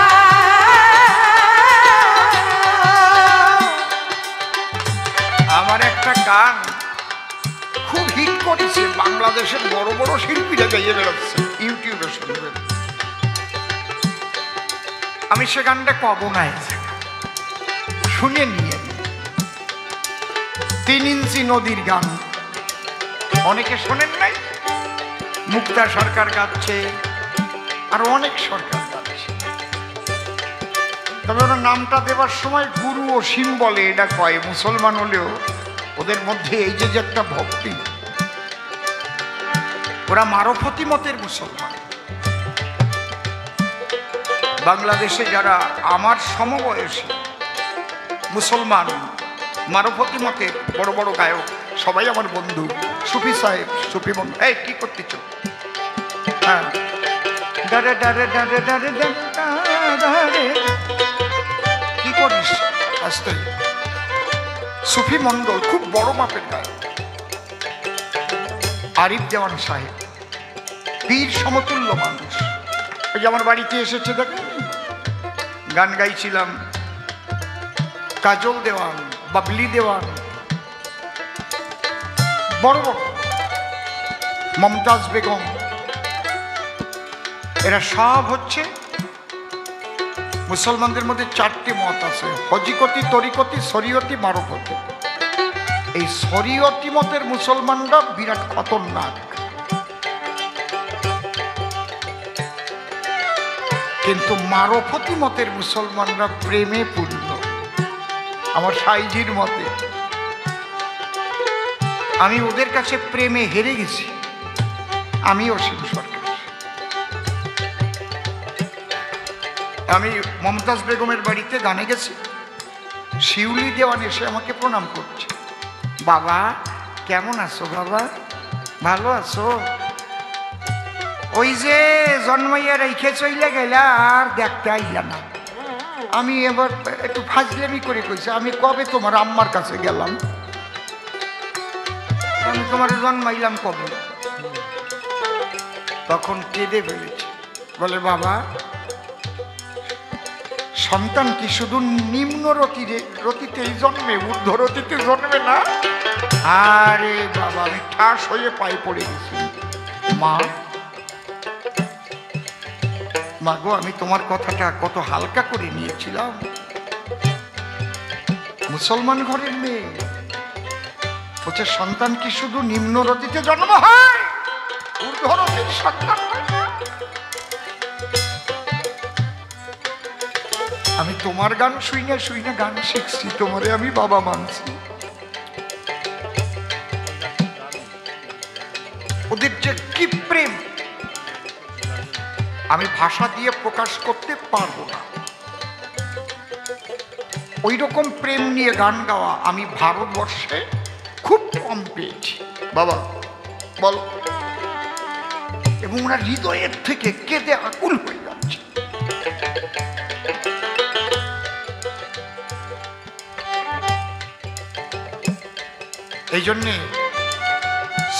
আমার একটা গান খুব হিট করেছে, বাংলাদেশের বড় বড় শিল্পীরা গাইয়ে বেরোচ্ছে, ইউটিউবে শুনবেন। আমি সে গানটা কব না, শুনে নিয়ে 3 ইঞ্চি নদীর গান অনেকে শোনেন নাই, মুক্তা সরকার গাচ্ছে আর অনেক সরকার গাচ্ছে। তবে ওরা নামটা দেওয়ার সময় গুরু ও শিম বলে এটা কয়, মুসলমান হলেও ওদের মধ্যে এই যে একটা ভক্তি, ওরা মারফতি মতের মুসলমান। বাংলাদেশে যারা আমার সমবয়সী মুসলমান মারফতি মতের বড় বড় গায়ক সবাই আমার বন্ধু। সুফি সাহেব, সুফি বন্ধু, এই কি করতেছ? হ্যাঁ, ডারে ডারে ডারে ডারে ডারে, কি করিস? আসতে সুফি মন্ডল খুব বড় মাপের গায়ক। আরিফ দেওয়ান সাহেব পীর সমতুল্য মানুষ, ওই যে আমার বাড়িতে এসেছে দেখেন, গান গাইছিলাম। কাজল দেওয়ান, বাবলি দেওয়ান, বড় বড়, মমতাজ বেগম, এরা সব হচ্ছে মুসলমানদের মধ্যে 4টি মত আছে, হজিকতি, তরিকতি, শরীয়তি, মারফতি। এই শরীয়তি মতের মুসলমানরা বিরাট খতরনাক, কিন্তু মারফতি মতের মুসলমানরা প্রেমে পূর্ণ। আমার সাইজির মতে আমি ওদের কাছে প্রেমে হেরে গেছি, আমি অসীম সরকার। আমি মমতাজ বেগমের বাড়িতে গানে গেছি, শিউলি দেওয়ান এসে আমাকে প্রণাম করছে, বাবা কেমন আছো? বাবা ভালো আছো? ওই যে জন্মাইয়া রেখে চইলে গেলা আর দেখতে আইলা না। আমি এবার একটু ফাজলামি করে কইছি, আমি কবে তোমার আম্মার কাছে গেলাম? আমি তোমার জন্মাইলাম কবে? তখন কেঁদে ফেলেছি, বলে বাবা সন্তান কি শুধু নিম্ন রতিতেই জন্মে, ঊর্ধ্ব রতিতে জন্মে না? আরে বাবা, আমি ঠাস হয়ে পায়ে পড়ে গেছি। মা মাগো, আমি তোমার কথাটা কত হালকা করে নিয়েছিলাম। মুসলমান ঘরের মেয়ে বলছে সন্তান কি শুধু নিম্ন রতিতে জন্ম হয়, ঊর্ধ্ব রতির সন্তান হয় না? আমি তোমার গান শুইনা শুইনা গান শিখছি, তোমারে আমি বাবা মানছি। ওদের যে কি প্রেম আমি ভাষা দিয়ে প্রকাশ করতে পারবো না। ওই রকম প্রেম নিয়ে গান গাওয়া আমি ভারতবর্ষে খুব কম পেয়েছি বাবা, বল। এবং ওরা হৃদয়ের থেকে কেঁদে আকুল হয়ে যাচ্ছে। এই জন্যে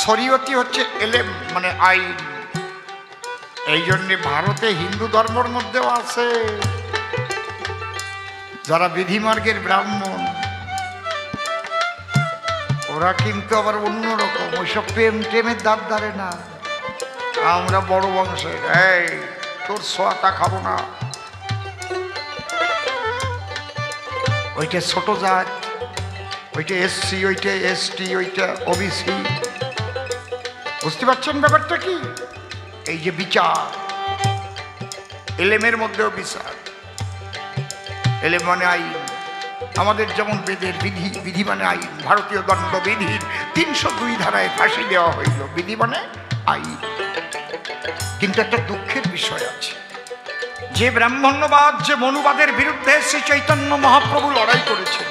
শরীয়তি হচ্ছে এলেম, মানে আইন। এই জন্যে ভারতে হিন্দু ধর্মের মধ্যেও আছে যারা বিধিমার্গের ব্রাহ্মণ, ওরা কিন্তু আবার অন্যরকম, ওইসব প্রেম টেমের দাঁত ধারে না। আমরা বড় বংশের, এই তোর সোয়াটা খাবো না, ওইটা ছোট জাত, ওইটা এসসি, ওইটা এসটি, ওইটা ওবিসি। বুঝতে পারছেন ব্যাপারটা কি? এই যে বিচার, এলেমের মধ্যেও বিচার। এলেম মানে আইন, আমাদের যেমন বেদের বিধি, বিধি মানে আইন। ভারতীয় দণ্ডবিধির 302 ধারায় ফাঁসি দেওয়া হইল, বিধি মানে আইন। কিন্তু একটা দুঃখের বিষয় আছে, যে ব্রাহ্মণ্যবাদ, যে মনুবাদের বিরুদ্ধে শ্রী চৈতন্য মহাপ্রভু লড়াই করেছেন,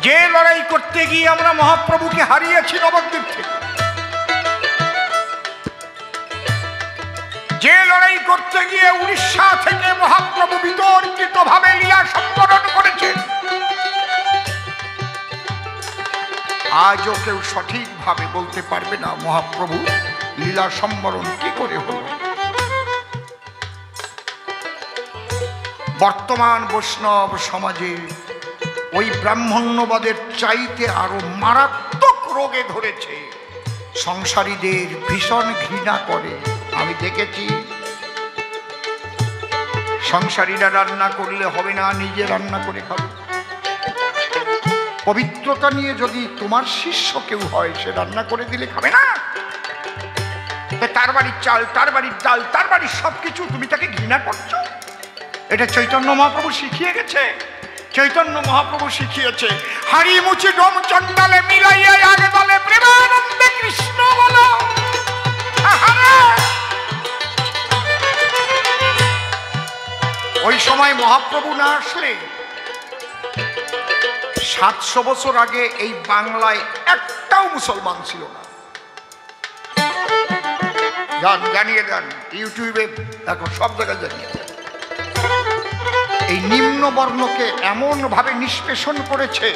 যে লড়াই করতে গিয়ে আমরা মহাপ্রভুকে হারিয়েছি নবদ্বীপ থেকে, যে লড়াই করতে গিয়ে উড়িষ্যা থেকে মহাপ্রভু বিতর্কিত ভাবে লীলা সম্বরণ করেছেন, আজও কেউ সঠিকভাবে বলতে পারবে না মহাপ্রভু লীলা সম্বরণ কি করে হল। বর্তমান বৈষ্ণব সমাজে ওই ব্রাহ্মণ্যবাদের চাইতে আরো মারাত্মক রোগে ধরেছে। সংসারীদের ভীষণ ঘৃণা করে। আমি দেখেছি সংসারীরা রান্না করলে হবে না, নিজে রান্না করে খাবে। পবিত্রতা নিয়ে যদি তোমার শিষ্য কেউ হয়, সে রান্না করে দিলে খাবে না। তার বাড়ির চাল, তার বাড়ির ডাল, তার বাড়ির সবকিছু তুমি তাকে ঘৃণা করছো। এটা চৈতন্য মহাপ্রভু শিখিয়ে গেছে। চৈতন্য মহাপ্রভু শিখিয়েছে, হাড়ি মুচি ডোম চন্ডালে মিলাইয়া আগে বলে প্রেমানন্দে কৃষ্ণ বলো। ওই সময় মহাপ্রভু না আসলে 700 বছর আগে এই বাংলায় একটাও মুসলমান ছিল না। জানিয়ে দেন, ইউটিউবে দেখো, সব জায়গায় জানিয়ে দেন। এই নিম্ন বর্ণকে এমন ভাবে নিষ্পেষণ করেছে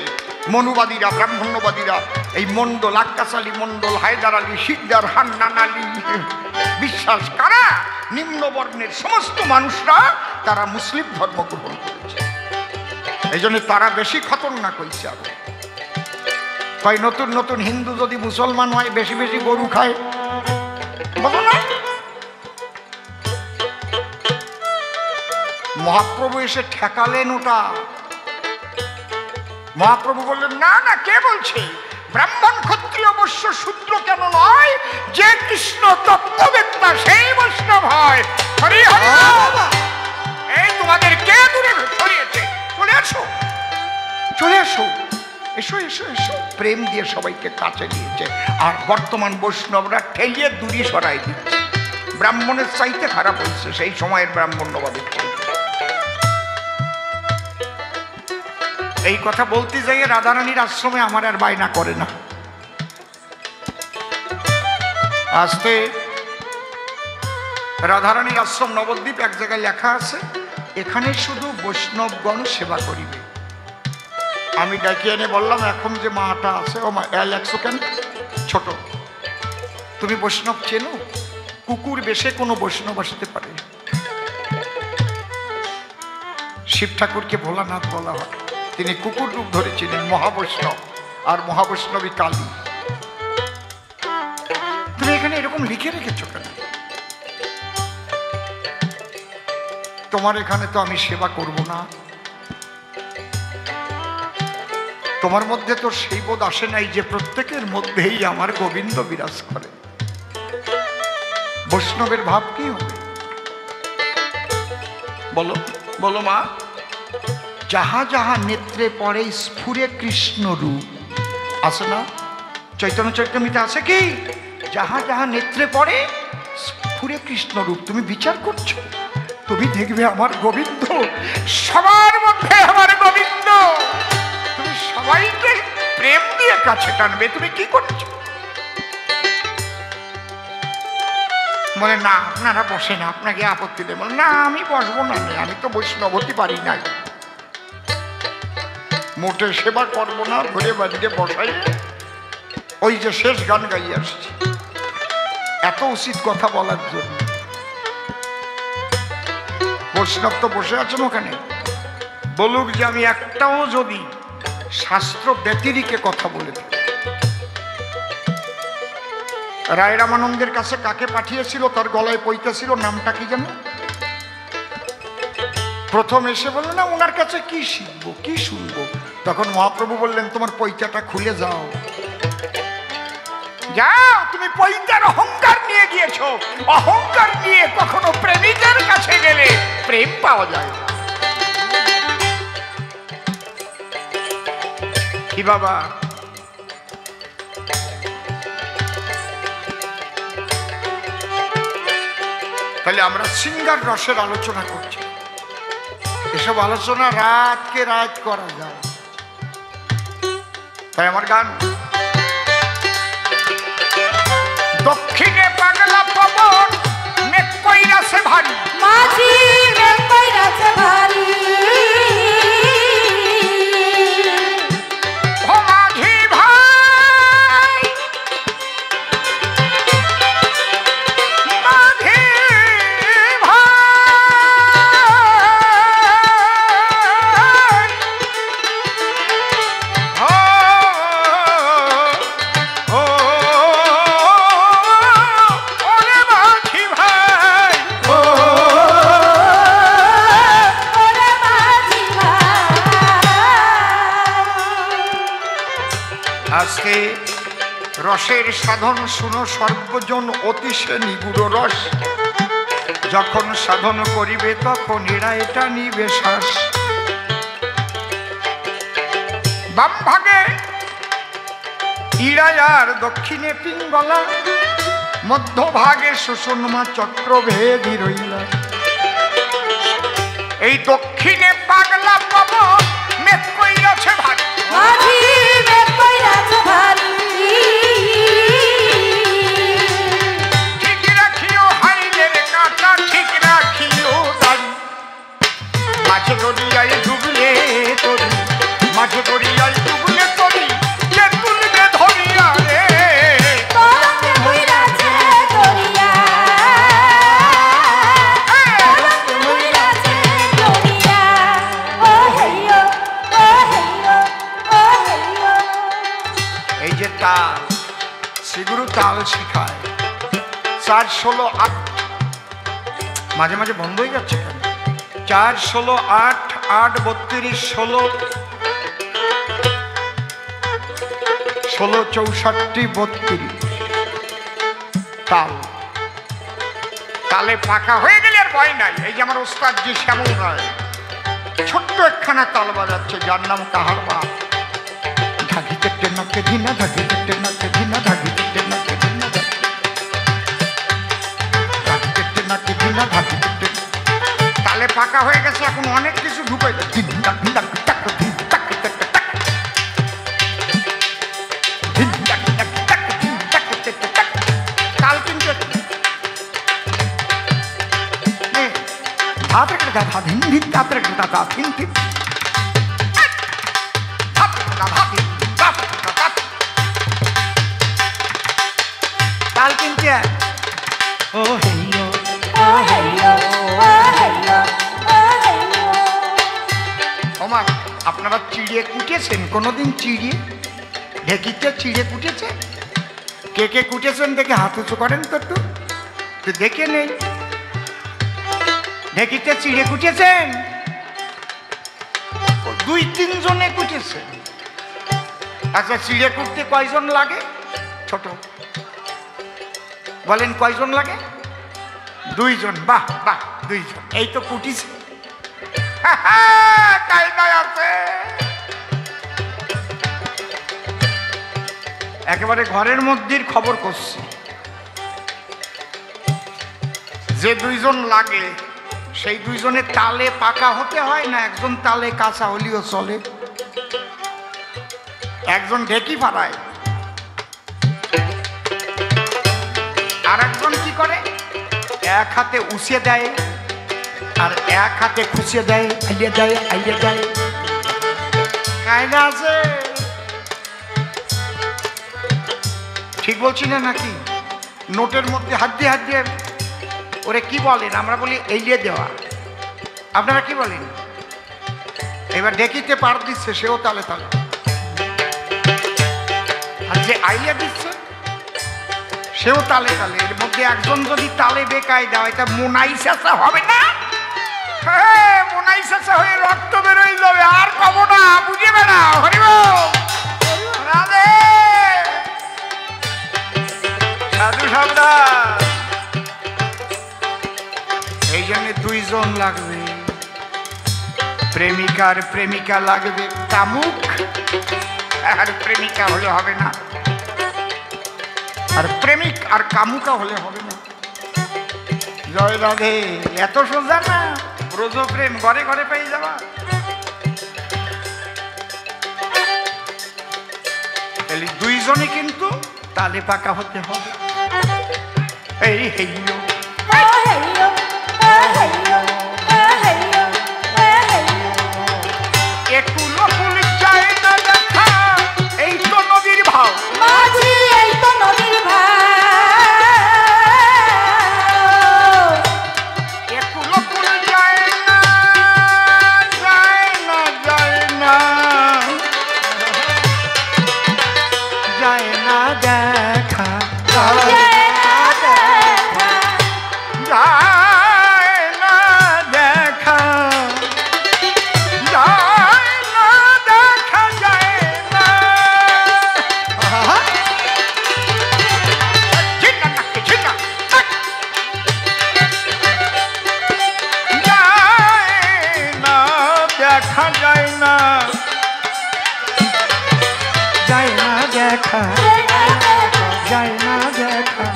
মনুবাদীরা, ব্রাহ্মণ্যবাদীরা। এই মন্ডল, আক্কাস আলী মন্ডল, হায়দার আলী, শিকদার, হান্নান আলী, বিশ্বাস কারা, নিম্ন বর্ণের সমস্ত মানুষরা তারা মুসলিম ধর্ম গ্রহণ করেছে। এই জন্য তারা বেশি খতরনাক হয়েছে। আরো কয় নতুন নতুন হিন্দু যদি মুসলমান হয়, বেশি বেশি গরু খায়, বলো না। মহাপ্রভু এসে ঠেকালেন ওটা। মহাপ্রভু বললেন, না না, কে বলছে ব্রাহ্মণ ক্ষত্রিয় বৈশ্য শূদ্র কেন নয়, যে কৃষ্ণ তত্ত্ববেত্তা সেই বৈষ্ণব হয়। হরি হরি। এই তোমাদের কে দূরে সরিয়েছে? চলে আসো, চলে আসো, এসো এসো এসো। প্রেম দিয়ে সবাইকে কাছে নিয়েছে। আর বর্তমান বৈষ্ণবরা ঠেলিয়ে দূরে সরাই দিচ্ছে। ব্রাহ্মণের চাইতে খারাপ হয়েছে সেই সময়ের ব্রাহ্মণ্যবাদের চাইতে। এই কথা বলতে যাই রাধারানীর আশ্রমে আমার আর বায়না করে না। আজকে রাধারানীর আশ্রম নবদ্বীপ এক জায়গায় লেখা আছে, এখানে শুধু বৈষ্ণবগণ সেবা করিবে। আমি ডাকি এনে বললাম, এখন যে মাটা আছে, ও মা লেখছো কেন? ছোট, তুমি বৈষ্ণব চেনো? কুকুর বেশে কোনো বৈষ্ণব আসতে পারে? শিব ঠাকুরকে ভোলানাথ বলা হয়, তিনি কুকুর রূপ ধরেছিলেন, মহাবৈষ্ণব। আর মহাবৈষ্ণবী কালী। তুমি এখানে এরকম লিখে রেখেছো কেন? তোমার এখানে তো আমি সেবা করব না। তোমার মধ্যে তো সেই বোধ আসে নাই যে প্রত্যেকের মধ্যেই আমার গোবিন্দ বিরাজ করে। বৈষ্ণবের ভাব কি হবে? বলো বলো মা। যাহা যাহা নেত্রে পড়ে স্ফুরে কৃষ্ণ রূপ, আছে না? চৈতন্য চৈতন্যতে আছে কি? যাহা যাহা নেত্রে পড়ে স্ফুরে কৃষ্ণ রূপ। তুমি বিচার করছো, তুমি দেখবে আমার গোবিন্দ সবার মধ্যে, আমার গোবিন্দ। তুমি সবাইকে প্রেম দিয়ে কাছে টানবে। তুমি কি করছো? বলে না, আপনারা বসে না, আপনাকে আপত্তি দেব না। আমি বসবো না, আমি তো বৈষ্ণব হতে পারি নাই, মোটে সেবা করবো না। ধরে বাড়িতে বসাই, ওই যে শেষ গান গাইয়ে আসছি, এত উচিত কথা বলার জন্য। বৈষ্ণব তো বসে আছেন ওখানে, বলুক যে আমি একটাও যদি শাস্ত্র ব্যতিরিকে কথা বলে থাকি। রায় রামানন্দের কাছে কাকে পাঠিয়েছিল? তার গলায় পৈতা ছিল, নামটা কি জানো? প্রথম এসে বললো না, ওনার কাছে কি শিখবো, কি শুনবো? তখন মহাপ্রভু বললেন, তোমার পৈতাটা খুলে যাও, যাও। তুমি পৈতার অহংকার নিয়ে গিয়েছো। অহংকার নিয়ে কখনো প্রেমিকের কাছে গেলে প্রেম পাওয়া যায় না। কি বাবা? তাহলে আমরা সিঙ্গার রসের আলোচনা করছি। এসব আলোচনা রাতকে রাত করা যায়। তাই আমার গান দক্ষিণে পাগলা পবন মেঘ কইরাছে ভারী মাঝি মেঘ কইরাছে ভারী ও মাঝি ভাই মাঝি ভাই ও ওরে মাঝি ভাই ওরে মাঝি ভাই আজকে রসের সাধন শুনো সর্বজন অতিশয় নিগুড় রস যখন সাধন করিবে তখন এরা এটা নিবে শ্বাস বাম ভাগে ইড়াই আর দক্ষিণে পিঙ্গলা মধ্যভাগে সুষুম্না চক্রভেদী রইলা এই দক্ষিণে পাগলা পবন মেঘ কইরাছে ভারী মাঝি মেঘ কইরাছে ভারী ঠিক রাখিও হাইলের কাঁটা ঠিক রাখিও দাড়ি মাঝে গড়িয়ায় ডুবলে তরি মাঝে গড়িয়ায় ডুবলে তরি কে তুলবে ধরিয়া রে তরঙ্গে ভুইরাছে দরিয়া তরঙ্গে ভুইরাছে দরিয়া ও হেইয়ো ও হেইয়ো ও হেইয়ো এই যে তাল শ্রীগুরু তাল শিখায় 4, 16, 8 মাঝে মাঝে বন্ধ হয়ে যাচ্ছে কেন 4, 16, 8, 8, 32, 16, 16, 64, 32 তাল তালে পাকা হয়ে গেলে আর ভয় নাই এই যে আমার ওস্তাদ জি শ্যামল রায় ছোট্ট একখানা তাল বাজাচ্ছে যার নাম কাহার বাপ ধাগিতে টেনাকে ধিনা ধাগিতে টেনাকে ধিনা ধাগিতে টেনাকে ধিনা ধাগিতে টেনাকে ধিনা ধাগিতে টেনা তালে পাকা হয়ে গেছে এখন অনেক কিছু ঢুকে যাচ্ছে তাল কিন্তু ধাত্রে দাদা ধিন ধিন ধাত্রে দাদা ধিন ধিন তাল কিনতে ও হেইয়ো ও হেইয়ো ও হেইয়ো ও হেইয়ো ওমা আপনারা চিড়িয়ে কুটেছেন কোনোদিন চিড়িয়ে ঢেকিতে চিড়ে কুটেছে কে কে কুটেছেন দেখে হাত উঁচু করেন তো একটু তো দেখে নেই ঢেকিতে চিড়ে কুটেছেন 2-3 জনে কুটেছেন আচ্ছা চিড়ে কুটতে কয়জন লাগে ছোট বলেন কয়জন লাগে 2 জন বাহ বাহ 2 জন এই তো কুটিছে কায়দা আছে একেবারে ঘরের মধ্যে খবর করছি যে 2 জন লাগে সেই 2 জনের তালে পাকা হতে হয় না একজন তালে কাঁচা হলেও চলে একজন ঢেকি পাড়ায় আর একজন কি করে এক হাতে উষিয়ে দেয় আর এক হাতে খুশিয়ে দেয় আইয়ে দেয় আইয়ে দেয় কায়দা আছে ঠিক বলছি না নাকি নোটের মধ্যে হাত দিয়ে ওরে কি বলেন আমরা বলি এলিয়ে দেওয়া আপনারা কি বলেন এবার দেখিতে পার দিচ্ছে সেও তালে তালে আর যে আইলিয়া দিচ্ছে সেও তালে তালে এর মধ্যে একজন যদি তালে বেকায়দা এটা মোনাইসা হবে না হ্যাঁ মোনাইসা হয়ে রক্ত বেরোয় যাবে আর কব না বুঝে বেড়া হরিব রাধে সাধু সাবধান এই জন্য 2 জন লাগবে প্রেমিকার প্রেমিকা লাগবে কামুক আর প্রেমিকা হলে হবে না আর প্রেমিক আর কামুকা হলে হবে না জয় রাধে এত সোজা না ব্রজ প্রেম ঘরে ঘরে পেয়ে যাওয়া এই দুইজনে কিন্তু তালে পাকা হতে হবে। এই হেইয়ো একুলো পুলিশ যায় না দেখা, এই তো নদীর ভাও মাঝি, এই তো নদীর ভাও। একুলো পুলিশ যায় না, যায় না, যায় না, যায় না দেখা, যায় না দেখা, যায় না দেখা, যায় না। ছিনা নাকি ছিনা, যায় না দেখা, যায় না, যায় না দেখা,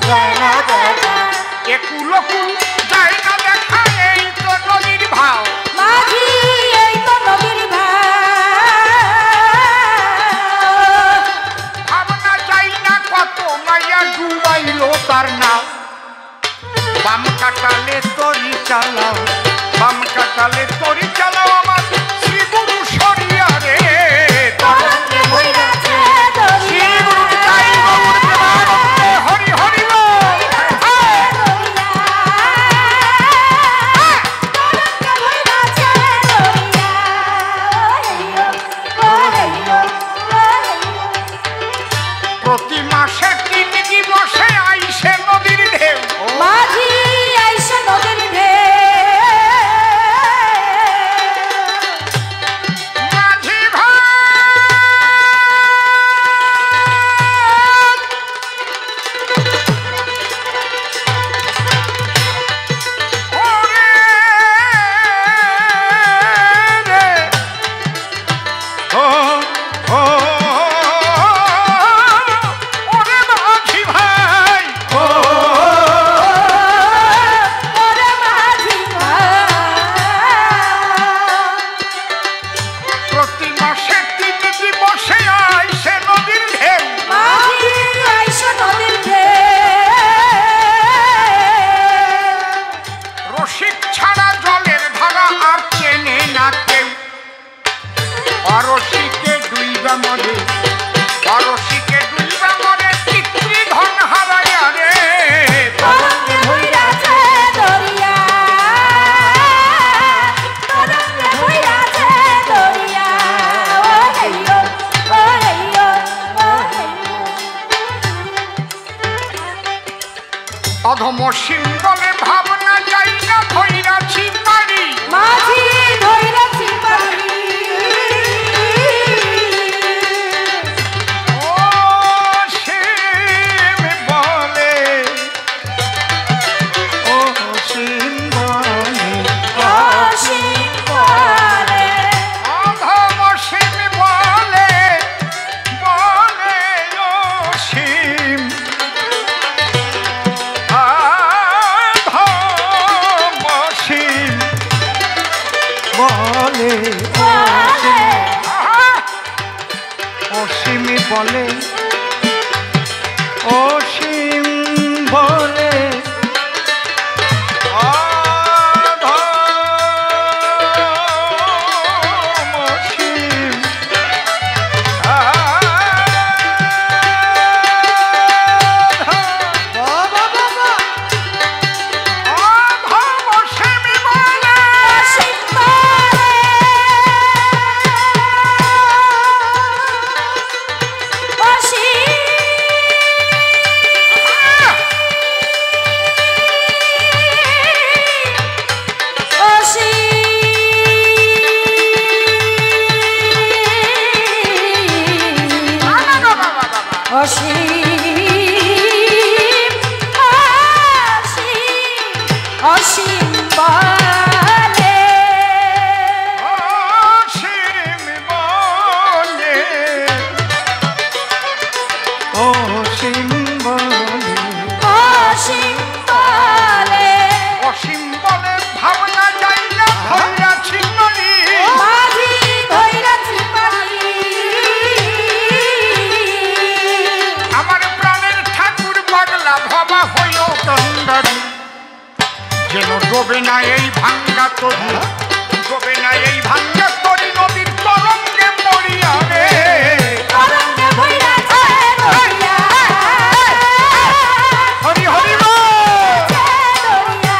যায় না দেখা, একুলো কুল যায় না দেখা, এই তো নদীর ভাও মাঝি, এই তো নদীর ভাও। ভাবনা যাই না কত মাইয়া ডুবাইলো তার নাও। বাম কাটালে তরি চালাও, বাম কাটালে তরি চালাও আমার শ্রী গুরু সরিয়া রে। তরঙ্গে বইরাছে শ্রী দরিয়া, গুরু তাই গৌর প্রেমানন্দে হরি হরি বল। তরঙ্গে বইরাছে দরিয়া। ও হেইয়ো, ও হেইয়ো। প্রতি মাসে 3 দিবসে আইসে নদীর ঢেউ। মাঝি, আইসে নদীর ঢেউ। মাঝি ভাই ওরে রে, ও ও ওরে মাঝি ভাই, ও ওরে মাঝি ভাই। প্রতি মাসে 3 দিবসে আইসে নদীর ঢেউ। মাঝি, আইসে নদীর ঢেউ। রসিক ছাড়া জলের ধারা আর চেনে না কেউ। অরসিকে ডুইবা মরে, অরসিকে ডুইবা মরে, পিতৃ ধন হারাইয়া রে। তরঙ্গে বইরাছে দরিয়া, তরঙ্গে বইরাছে দরিয়া। ও হেইয়ো, ও হেইয়ো, ও হেইয়ো। অধম সিম্বলে ভাবনা যাই না ধৈরাছি পারি। মাঝি, ধইরাছি পারি। ও সিম বলে, ও সিম বলে, অসীম বলে, অধম সিম বলে, বলে ও সিম, অধম সিম বলে, বলে, অসীম বলে, অসীম বলে, অধম অসীম, অধম অসীম বলে, অসীম বলে, অসীম বলে, অসীম বলে, অসীম বলে, অসীম বলে, অসীম বলে ভাবনা যাইলা ধরিয়াছি নদী। মাঝি ধইরাছি পানি। ডোবে না এই ভাঙ্গা তরি, ডোবে না এই ভাঙ্গা তরি নদীর তরঙ্গে মরিয়া রে। তরঙ্গে ভইরাছে দরিয়া, হরি হরি বল। দরিয়া।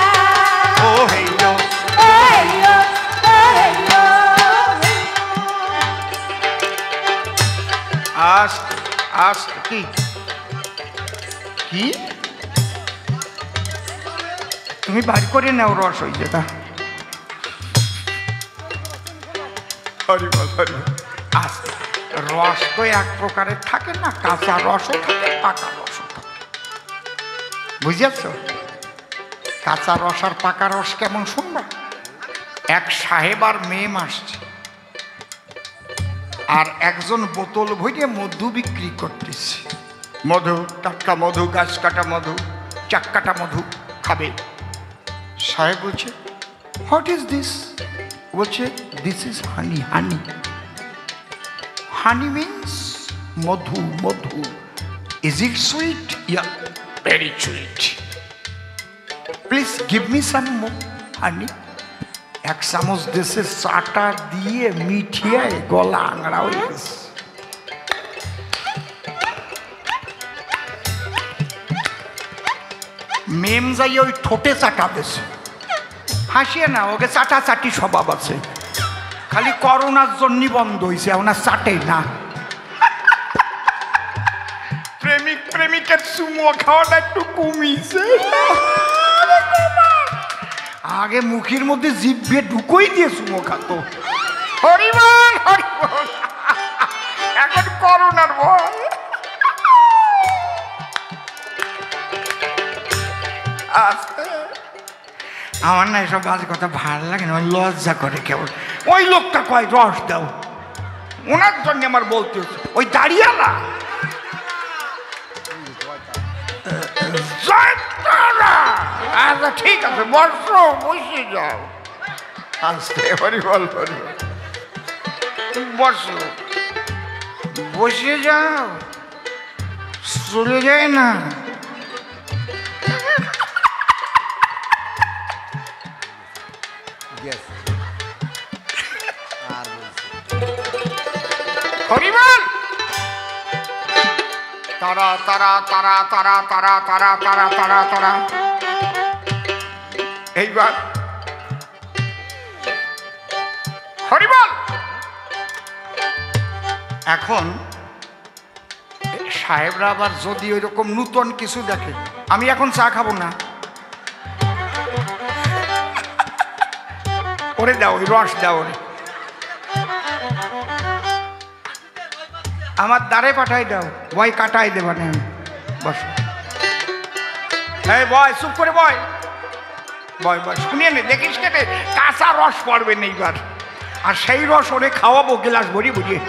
ও হেইয়ো ওইয়ো, ওইয়ো। আস্তে আস্তে। কি কি তুমি বার করে নাও, রস হয়ে যেটা। হরি বল হরি বল। আস্তে। রস তো এক প্রকারের থাকে না, কাঁচা রসও থাকে, পাকা রসও থাকে, বুঝেছ? কাঁচা রস আর পাকা রস কেমন শুনবা? এক সাহেব আর মেম আসছে, আর একজন বোতল ভরে মধু বিক্রি করতেছে। মধু, টাটকা মধু, গাছ কাটা মধু, চাক কাটা মধু খাবে। সাহেব বলছে, হোয়াট ইজ দিস? বলছে, this is honey. Honey honey means মধু। মধু। Is it sweet? Yeah, very sweet. Please give me some honey. এক চামচ দেশে চাটা দিয়ে মিঠিয়ে গলা আংড়া হয়ে গেছে। মেম যাই ওই ঠোঁটে চাটা দেশে, হাসিয়ে না, ওকে চাটা চাটি স্বভাব আছে, খালি করোনার জন্য বন্ধ হয়েছে, ওনার চাটেই না। প্রেমিক প্রেমিকের চুমো খাওয়াটা একটু কমিয়েছে। আগে মুখের মধ্যে জিভে ঢুকোই দিয়ে চুমো খাতো। হরিবল হরিবল। এখন করোনার ভয়। আমার না এসব বাজে কথা ভালো লাগে না, লজ্জা করে কেবল। ওই লোকটা কয় রস দাও, ওনার জন্য আমার বলতে হচ্ছে। ওই দাঁড়িয়ালা আচ্ছা ঠিক আছে, বসো, বসে যাও। আসতে হরি বল হরি বল। বসো, বসে যাও, চলে যায় না। হরিবল। তারা তারা তারা তারা তারা তারা তারা তারা তারা। এইবার হরিবল। এখন সাহেবরা আবার যদি ওই রকম নূতন কিছু দেখে, আমি এখন চা খাবো না, ওরে দাও, ওই রস দাও, ওরে আমার দ্বারে পাঠাই দাও, বয় কাটাই দেবা না। বস, এই বয়, চুপ করে বয়, বয় বয়, শুনিয়ে নে, দেখিস কেটে কাঁচা রস পড়বে না এইবার, আর সেই রস ওরে খাওয়াবো গ্লাস ভরি ভরিয়ে।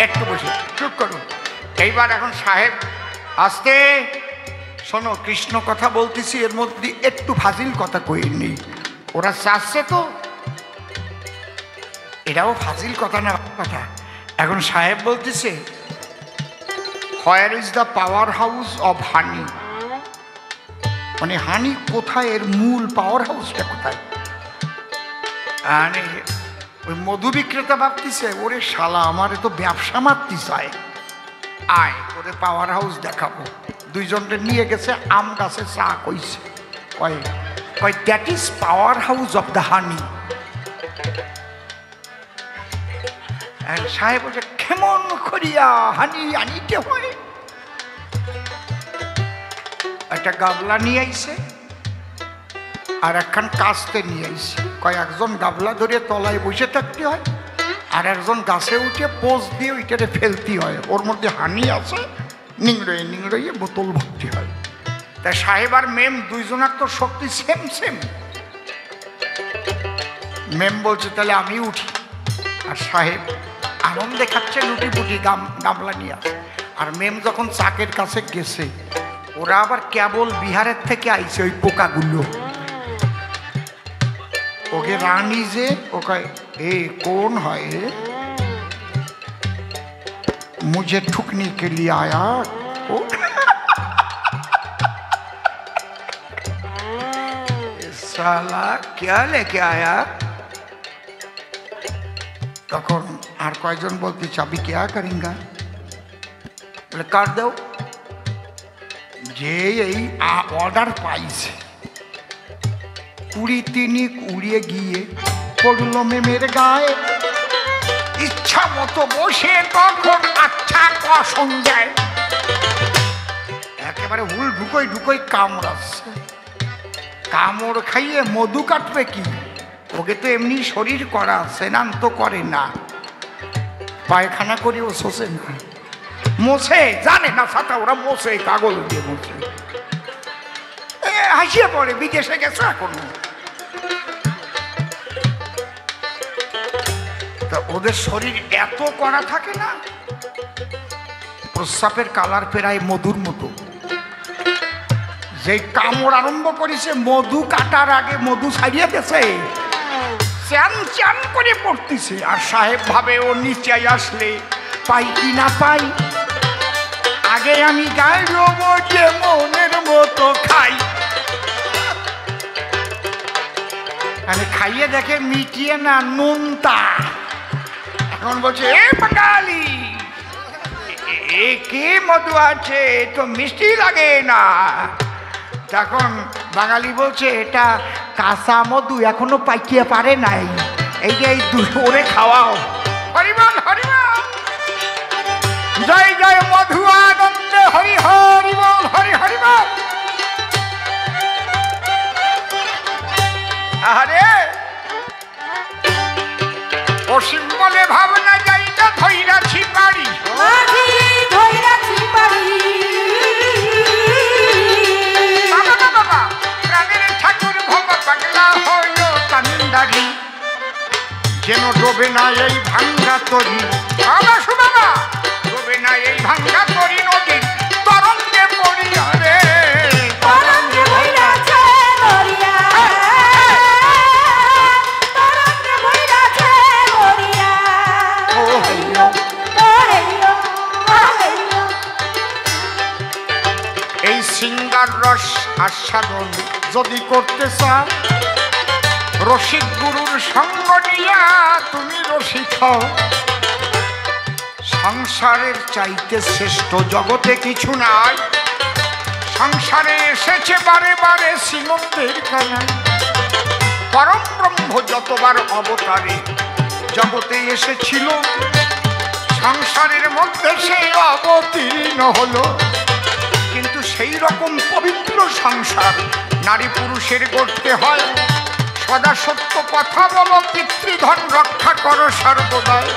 একটু বসে চুপ করো। এইবার এখন সাহেব আসতে শোনো, কৃষ্ণ কথা বলতেছি, এর মধ্যে একটু ফাজিল কথা কই নেই। ওরা চাচ্ছে তো, এটাও ফাজিল কথা না কথা। এখন সাহেব বলতেছে, where is the power house of হানি? মানে হানি কোথায়, এর মূল পাওয়ার হাউসটা কোথায়? মানে ওই মধু বিক্রেতা ভাবতেছে, ওরে শালা আমার তো ব্যবসা মারতে চায়, আয় ওরে পাওয়ার হাউস দেখাবো। দুইজনকে নিয়ে গেছে, আম গাছে চা কইছে, কয় কয় that is powerhouse of the honey. সাহেব বলছে, কেমন করিয়া হানি আনিতে হয়? একটা গাবলা নিয়ে আইছে, আর একখান কাস্তে নিয়ে আইছে। কয়েকজন গাবলা ধরে তলায় বসে থাকতে হয়, আর একজন গাছে উঠে পোজ দিয়ে ওইটারে ফেলতে হয়, ওর মধ্যে হানি আছে, নিংড়ে নিংড়িয়ে বোতল ভর্তি হয়। তাই সাহেব আর মেম দুইজনের তো শক্তি সেম সেম। মেম বলছে, তাহলে আমি উঠি, আর সাহেব আনন্দে খাচ্ছে, লুটি পুটি গামলা নিয়ে আসে। আর মেম যখন চাকের কাছে গেছে, ওরা আবার কেবল বিহারের থেকে আইছে ওই পোকাগুলো। ওকে রানী যে ও কয়, এ কোন হয় রে? মুঝে ঠুকনি কে লিয়ে আয়া। ও সালা क्या लेके आया তখন আর কয়জন বলতে চাবি क्या करेंगा বলে কার দাও যে এই অর্ডার পাইছে কুড়ি তিনি উড়িয়ে গিয়ে পড়লো মেমের গায়ে ইচ্ছা মতো বসে তখন আচ্ছা কসম যায় একেবারে হুল ঢুকোই ঢুকোই কামড়াচ্ছে কামড় খাইয়ে মধু কাটবে কি ওকে তো এমনি শরীর করা স্নান তো করে না পায়খানা করেও শোষে না মোছে জানে না সাথে ওরা মোছে কাগজ দিয়ে মোছে হাসিয়ে পড়ে বিদেশে গেছে এখন তা ওদের শরীর এত কড়া থাকে না প্রস্রাবের কালার প্রায় মধুর মতো যে কামড় আরম্ভ করেছে মধু কাটার আগে মধু ছাড়িয়ে গেছে চ্যান চ্যান করে পড়তেছে আর সাহেব ভাবে ও নিচে আসলে পাই কি না পাই আগে আমি গায়ে রবো যে মনের মতো খাই আমি খাইয়ে দেখে মিটিয়ে না নুনটা এখন বলছে এ বাঙালি এ কি মধু আছে তো মিষ্টি লাগে না তখন বাঙালি বলছে এটা কাঁচা মধু এখনো পাইকিয়ে পারে নাই এই যে এই ওরে খাওয়াও হরিবল হরিবল জয় জয় মধু আনন্দে হরি হরিবল হরি হরিবল আরে অসীম বলে ভাবনা যাইটা ধৈরাছি বাড়ি ধৈরাছি বাড়ি যেন ডোবে না এই ভাঙ্গা তরি বাবা সুবাবা ডোবে না এই ভাঙ্গা তরি নদীর তরঙ্গে পড়িয়া রে তরঙ্গে ভৈরাছে দরিয়া তরঙ্গে ভৈরাছে দরিয়া ও হইলো ও হেইয়ো ও হেইয়ো এই সিঙ্গার রস আস্বাদন যদি করতে চাও রসিক গুরুর সঙ্গ নিয়া তুমি রসিক হও সংসারের চাইতে শ্রেষ্ঠ জগতে কিছু নাই সংসারে এসেছে বারে বারে শ্রীমন্তের কানায় পরম ব্রহ্ম যতবার অবতারে জগতে এসেছিল সংসারের মধ্যে সে অবতীর্ণ হলো কিন্তু সেই রকম পবিত্র সংসার নারী পুরুষের করতে হয় সদা সত্য কথা বলো পিতৃধন রক্ষা করো সর্বদাই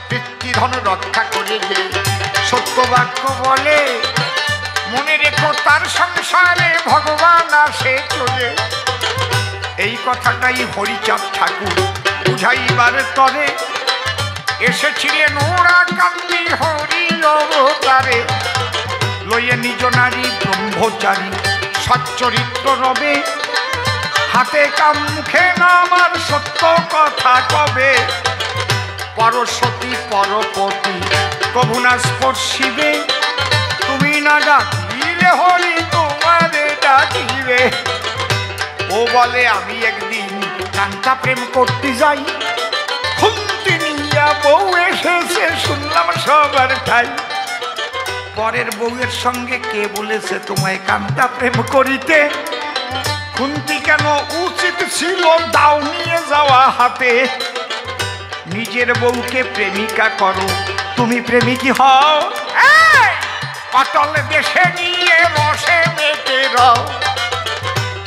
পিতৃধন রক্ষা করে যে সত্য বাক্য বলে মনে রেখো তার সংসারে ভগবান আসে চলে এই কথাটাই হরিচাঁদ ঠাকুর বুঝাইবার তরে এসেছিলেন ওরা কান্তি হরি অবতারে লইয়ে নিজ নারী ব্রহ্মচারী সচ্চরিত্র রবে হাতে কাম মুখে নামার সত্য কথা কবে পরসতী পরপতি কভু না স্পর্শিবে তুমি না ডাকিলে হরি তোমারে ডাকিবে ও বলে আমি একদিন কান্তা প্রেম করতে যাই খুন্তি নিয়া বউ এসেছে শুনলাম সবার ঠাই পরের বউয়ের সঙ্গে কে বলেছে তোমায় কান্তা প্রেম করিতে খুন্তি কেন উচিত ছিল দাও নিয়ে যাওয়া হাতে নিজের বউকে প্রেমিকা করো তুমি প্রেমিকি হও অটল দেশে নিয়ে রসে মেতে রও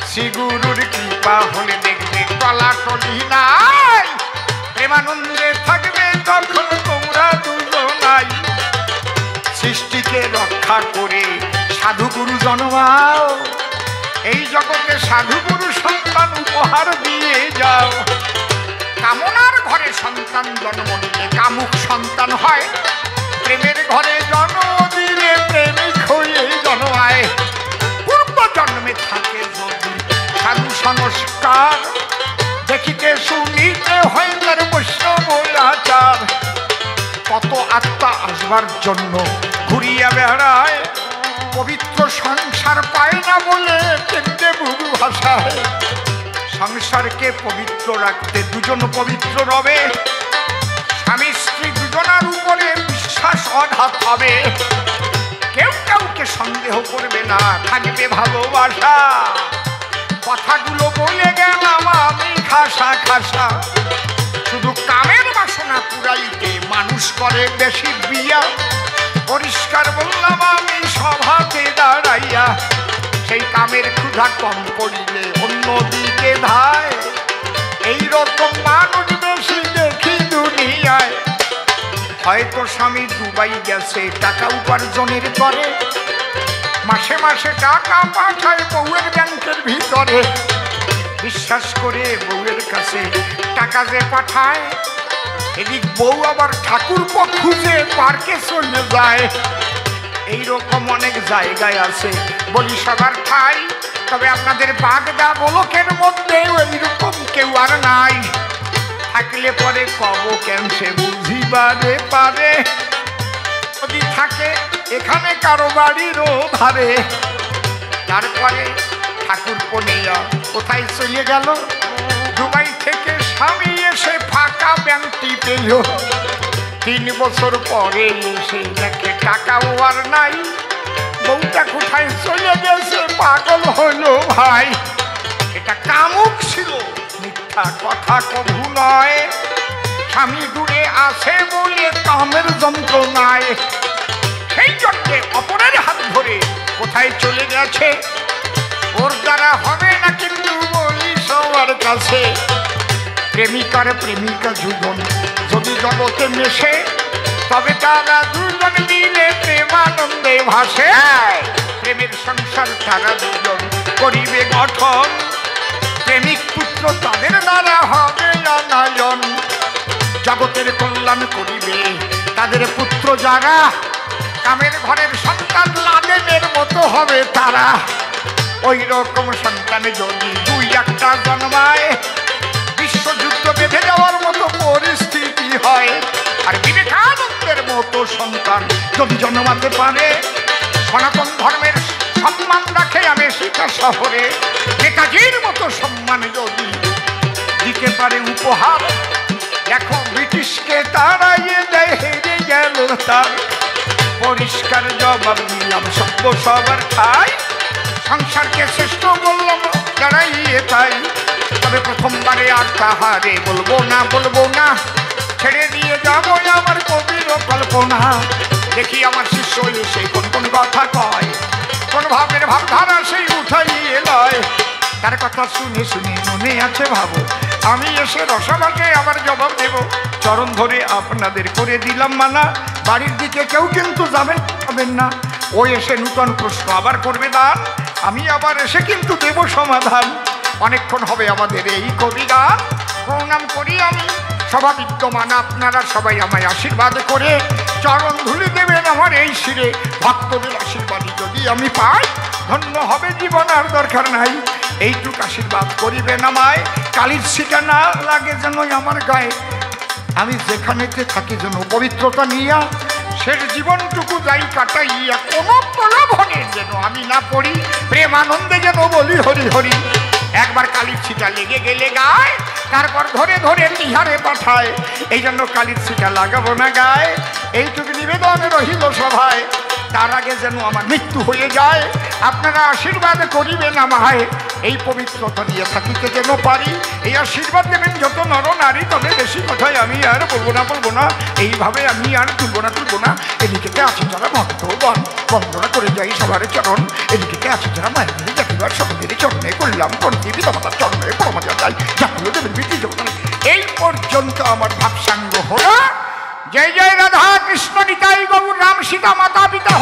শ্রীগুরুর কৃপা হলে দেখবে টলাটলি নাই প্রেমানন্দে থাকবে তখন তোমরা দুজনাই সৃষ্টিকে রক্ষা করে সাধুগুরু জন্মাও এই জগতে সাধুগুরু সন্তান উপহার দিয়ে যাও কামনার ঘরে সন্তান জন্ম দিলে কামুক সন্তান হয় প্রেমের ঘরে জন্ম দিলে প্রেমিক হয়ে জন্মায় পূর্ব জন্মে থাকে যদি সাধু সংস্কার দেখিতে শুনিতে হয় তার বৈষ্ণব আচার কত আত্মা আসবার জন্য ঘুরিয়া বেড়ায় পবিত্র সংসার পায় না বলে কেন্দ্রে বুড়ু ভাষায় সংসারকে পবিত্র রাখতে দুজন পবিত্র রবে, স্বামী স্ত্রী দুজনার উপরে বিশ্বাস অঢাত হবে, কেউ কাউকে সন্দেহ করবে না, থাকবে ভালোবাসা। কথাগুলো বলে গেলাম আমি খাসা খাসা, শুধু কামের বাসনা পুরাইতে মানুষ করে বেশি বিয়া। পরিষ্কার বললাম আমি সভাতে দাঁড়াইয়া, সেই কামের ক্ষুধা কম করিলে অন্যদিকে ধায়। এইরকম মানুষ বেশি দেখি দুনিয়ায়। হয়তো স্বামী দুবাই গেছে টাকা উপার্জনের পরে, মাসে মাসে টাকা পাঠায় বউয়ের ব্যাংকের ভিতরে। বিশ্বাস করে বউয়ের কাছে টাকা যে পাঠায়, এদিক বউ আবার ঠাকুরপো খুঁজে পার্কে চলে যায়। এইরকম অনেক জায়গায় আছে, বলি সবার ঠাই, তবে আপনাদের বাগদা বলকের মধ্যে এইরকম কেউ আর নাই। থাকলে পরে কব কেন সে বুঝিবারে পারে, যদি থাকে এখানে কারো বাড়িরও ধারে। তারপরে ঠাকুরপো নিয়া কোথায় চলে গেল, দুবাই থেকে স্বামী এসে ফাঁকা ব্যাংকটি পেল। 3 বছর পরে এসে দেখে টাকাও আর নাই, বউটা কোথায় চলে গেছে পাগল হলো ভাই। এটা কামুক ছিল, মিথ্যা কথা কভু নয়। স্বামী দূরে আছে বলে কামের যন্ত্রণায়, সেই জন্যে অপরের হাত ধরে কোথায় চলে গেছে। ওর দ্বারা হবে না কিন্তু বলি সবার কাছে, প্রেমিকার প্রেমিকা দুজন যদি জগতে মেশে, তবে তারা দুজন মিলে প্রেমানন্দে ভাসে। প্রেমের সংসার তারা দুজন করিবে গঠন, প্রেমিক পুত্র তাদের দ্বারা হবে অনায়ন। জগতের কল্যাণ করিবে তাদের পুত্র যারা, কামের ঘরের সন্তান লাদেনের মতো হবে তারা। ওই রকম সন্তানে যদি 2-1টা জন্মায়, বিশ্বযুদ্ধ বেঁধে যাওয়ার মতো পরিস্থিতি হয়। আর বিবেকানন্দের মতো সন্তান যদি জন্মাতে পারে, সনাতন ধর্মের সম্মান রাখে আমেরিকা শহরে, নেতাজির মতো সম্মান যদি দিতে পারে উপহার। দেখো ব্রিটিশকে তাড়াইয়ে দেয়, হেরে গেল তার। পরিষ্কার জবাব দিলাম সভ্য সবার ঠাই, সংসারকে শ্রেষ্ঠ বললাম দাঁড়াইয়ে তাই। তবে প্রথমবারে আর তাহারে বলবো না, ছেড়ে দিয়ে যাবো আমার কবির কল্পনা। দেখি আমার শিষ্য এসে কোন কোন কথা কয়, কোন ভাবের ভাবধারা সেই উঠাইয়ে লয়। তার কথা শুনে শুনে মনে আছে ভাবো, আমি এসে রসাবাকে আবার জবাব দেব। চরণ ধরে আপনাদের করে দিলাম মানা, বাড়ির দিকে কেউ কিন্তু যাবেন না। ও এসে নূতন প্রশ্ন আবার করবে দান, আমি আবার এসে কিন্তু দেব সমাধান। অনেকক্ষণ হবে আমাদের এই কবিগান, প্রণাম করি আমি সভা বিদ্যমান। আপনারা সবাই আমায় আশীর্বাদ করে চরণ ধুলি দেবেন আমার এই শিরে। ভক্তদের আশীর্বাদই যদি আমি পাই, ধন্য হবে জীবন, আর দরকার নাই। এইটুক আশীর্বাদ করিবেন আমায়, কালির ছিটা না লাগে যেন আমার গায়ে। আমি যেখানেতে থাকি যেন পবিত্রতা নিয়া, শেষ জীবনটুকু যাই কাটাইয়া, কোনো প্রলোভনে যেন আমি না পড়ি, প্রেমানন্দে যেন বলি হরি হরি। একবার কালির ছিটা লেগে গেলে গায়ে, তারপর ধরে ধরে তিহারে পাঠায়। এই জন্য কালির ছিটা লাগাবো না গায়ে, এইটুকু নিবেদন রহিল সভায়। তার আগে যেন আমার মৃত্যু হয়ে যায়, আপনারা আশীর্বাদ করিবেন আমায়। এই পবিত্রতা নিয়ে থাকিতে যেন পারি, এই আশীর্বাদ দেবেন যত নর নারী। তবে বেশি কথায় আমি আর বলবো না, এইভাবে আমি আর তুলবো না। এদিকেতে আছে যারা ভক্তগণ, বন্দনা করে যাই সবার চরণ। এদিকেতে আছে যারা মায়ের দেখিবার সকলের চরণে করলাম করতে পিতামাতার চরণে পরমাজা যাই, জাতীয় দেবেন বৃদ্ধি জগৎ। এই পর্যন্ত আমার ভাবসাঙ্গ হলো। জয় জয় রাধা কৃষ্ণ নিতাই গৌর রাম সীতা মাতা পিতা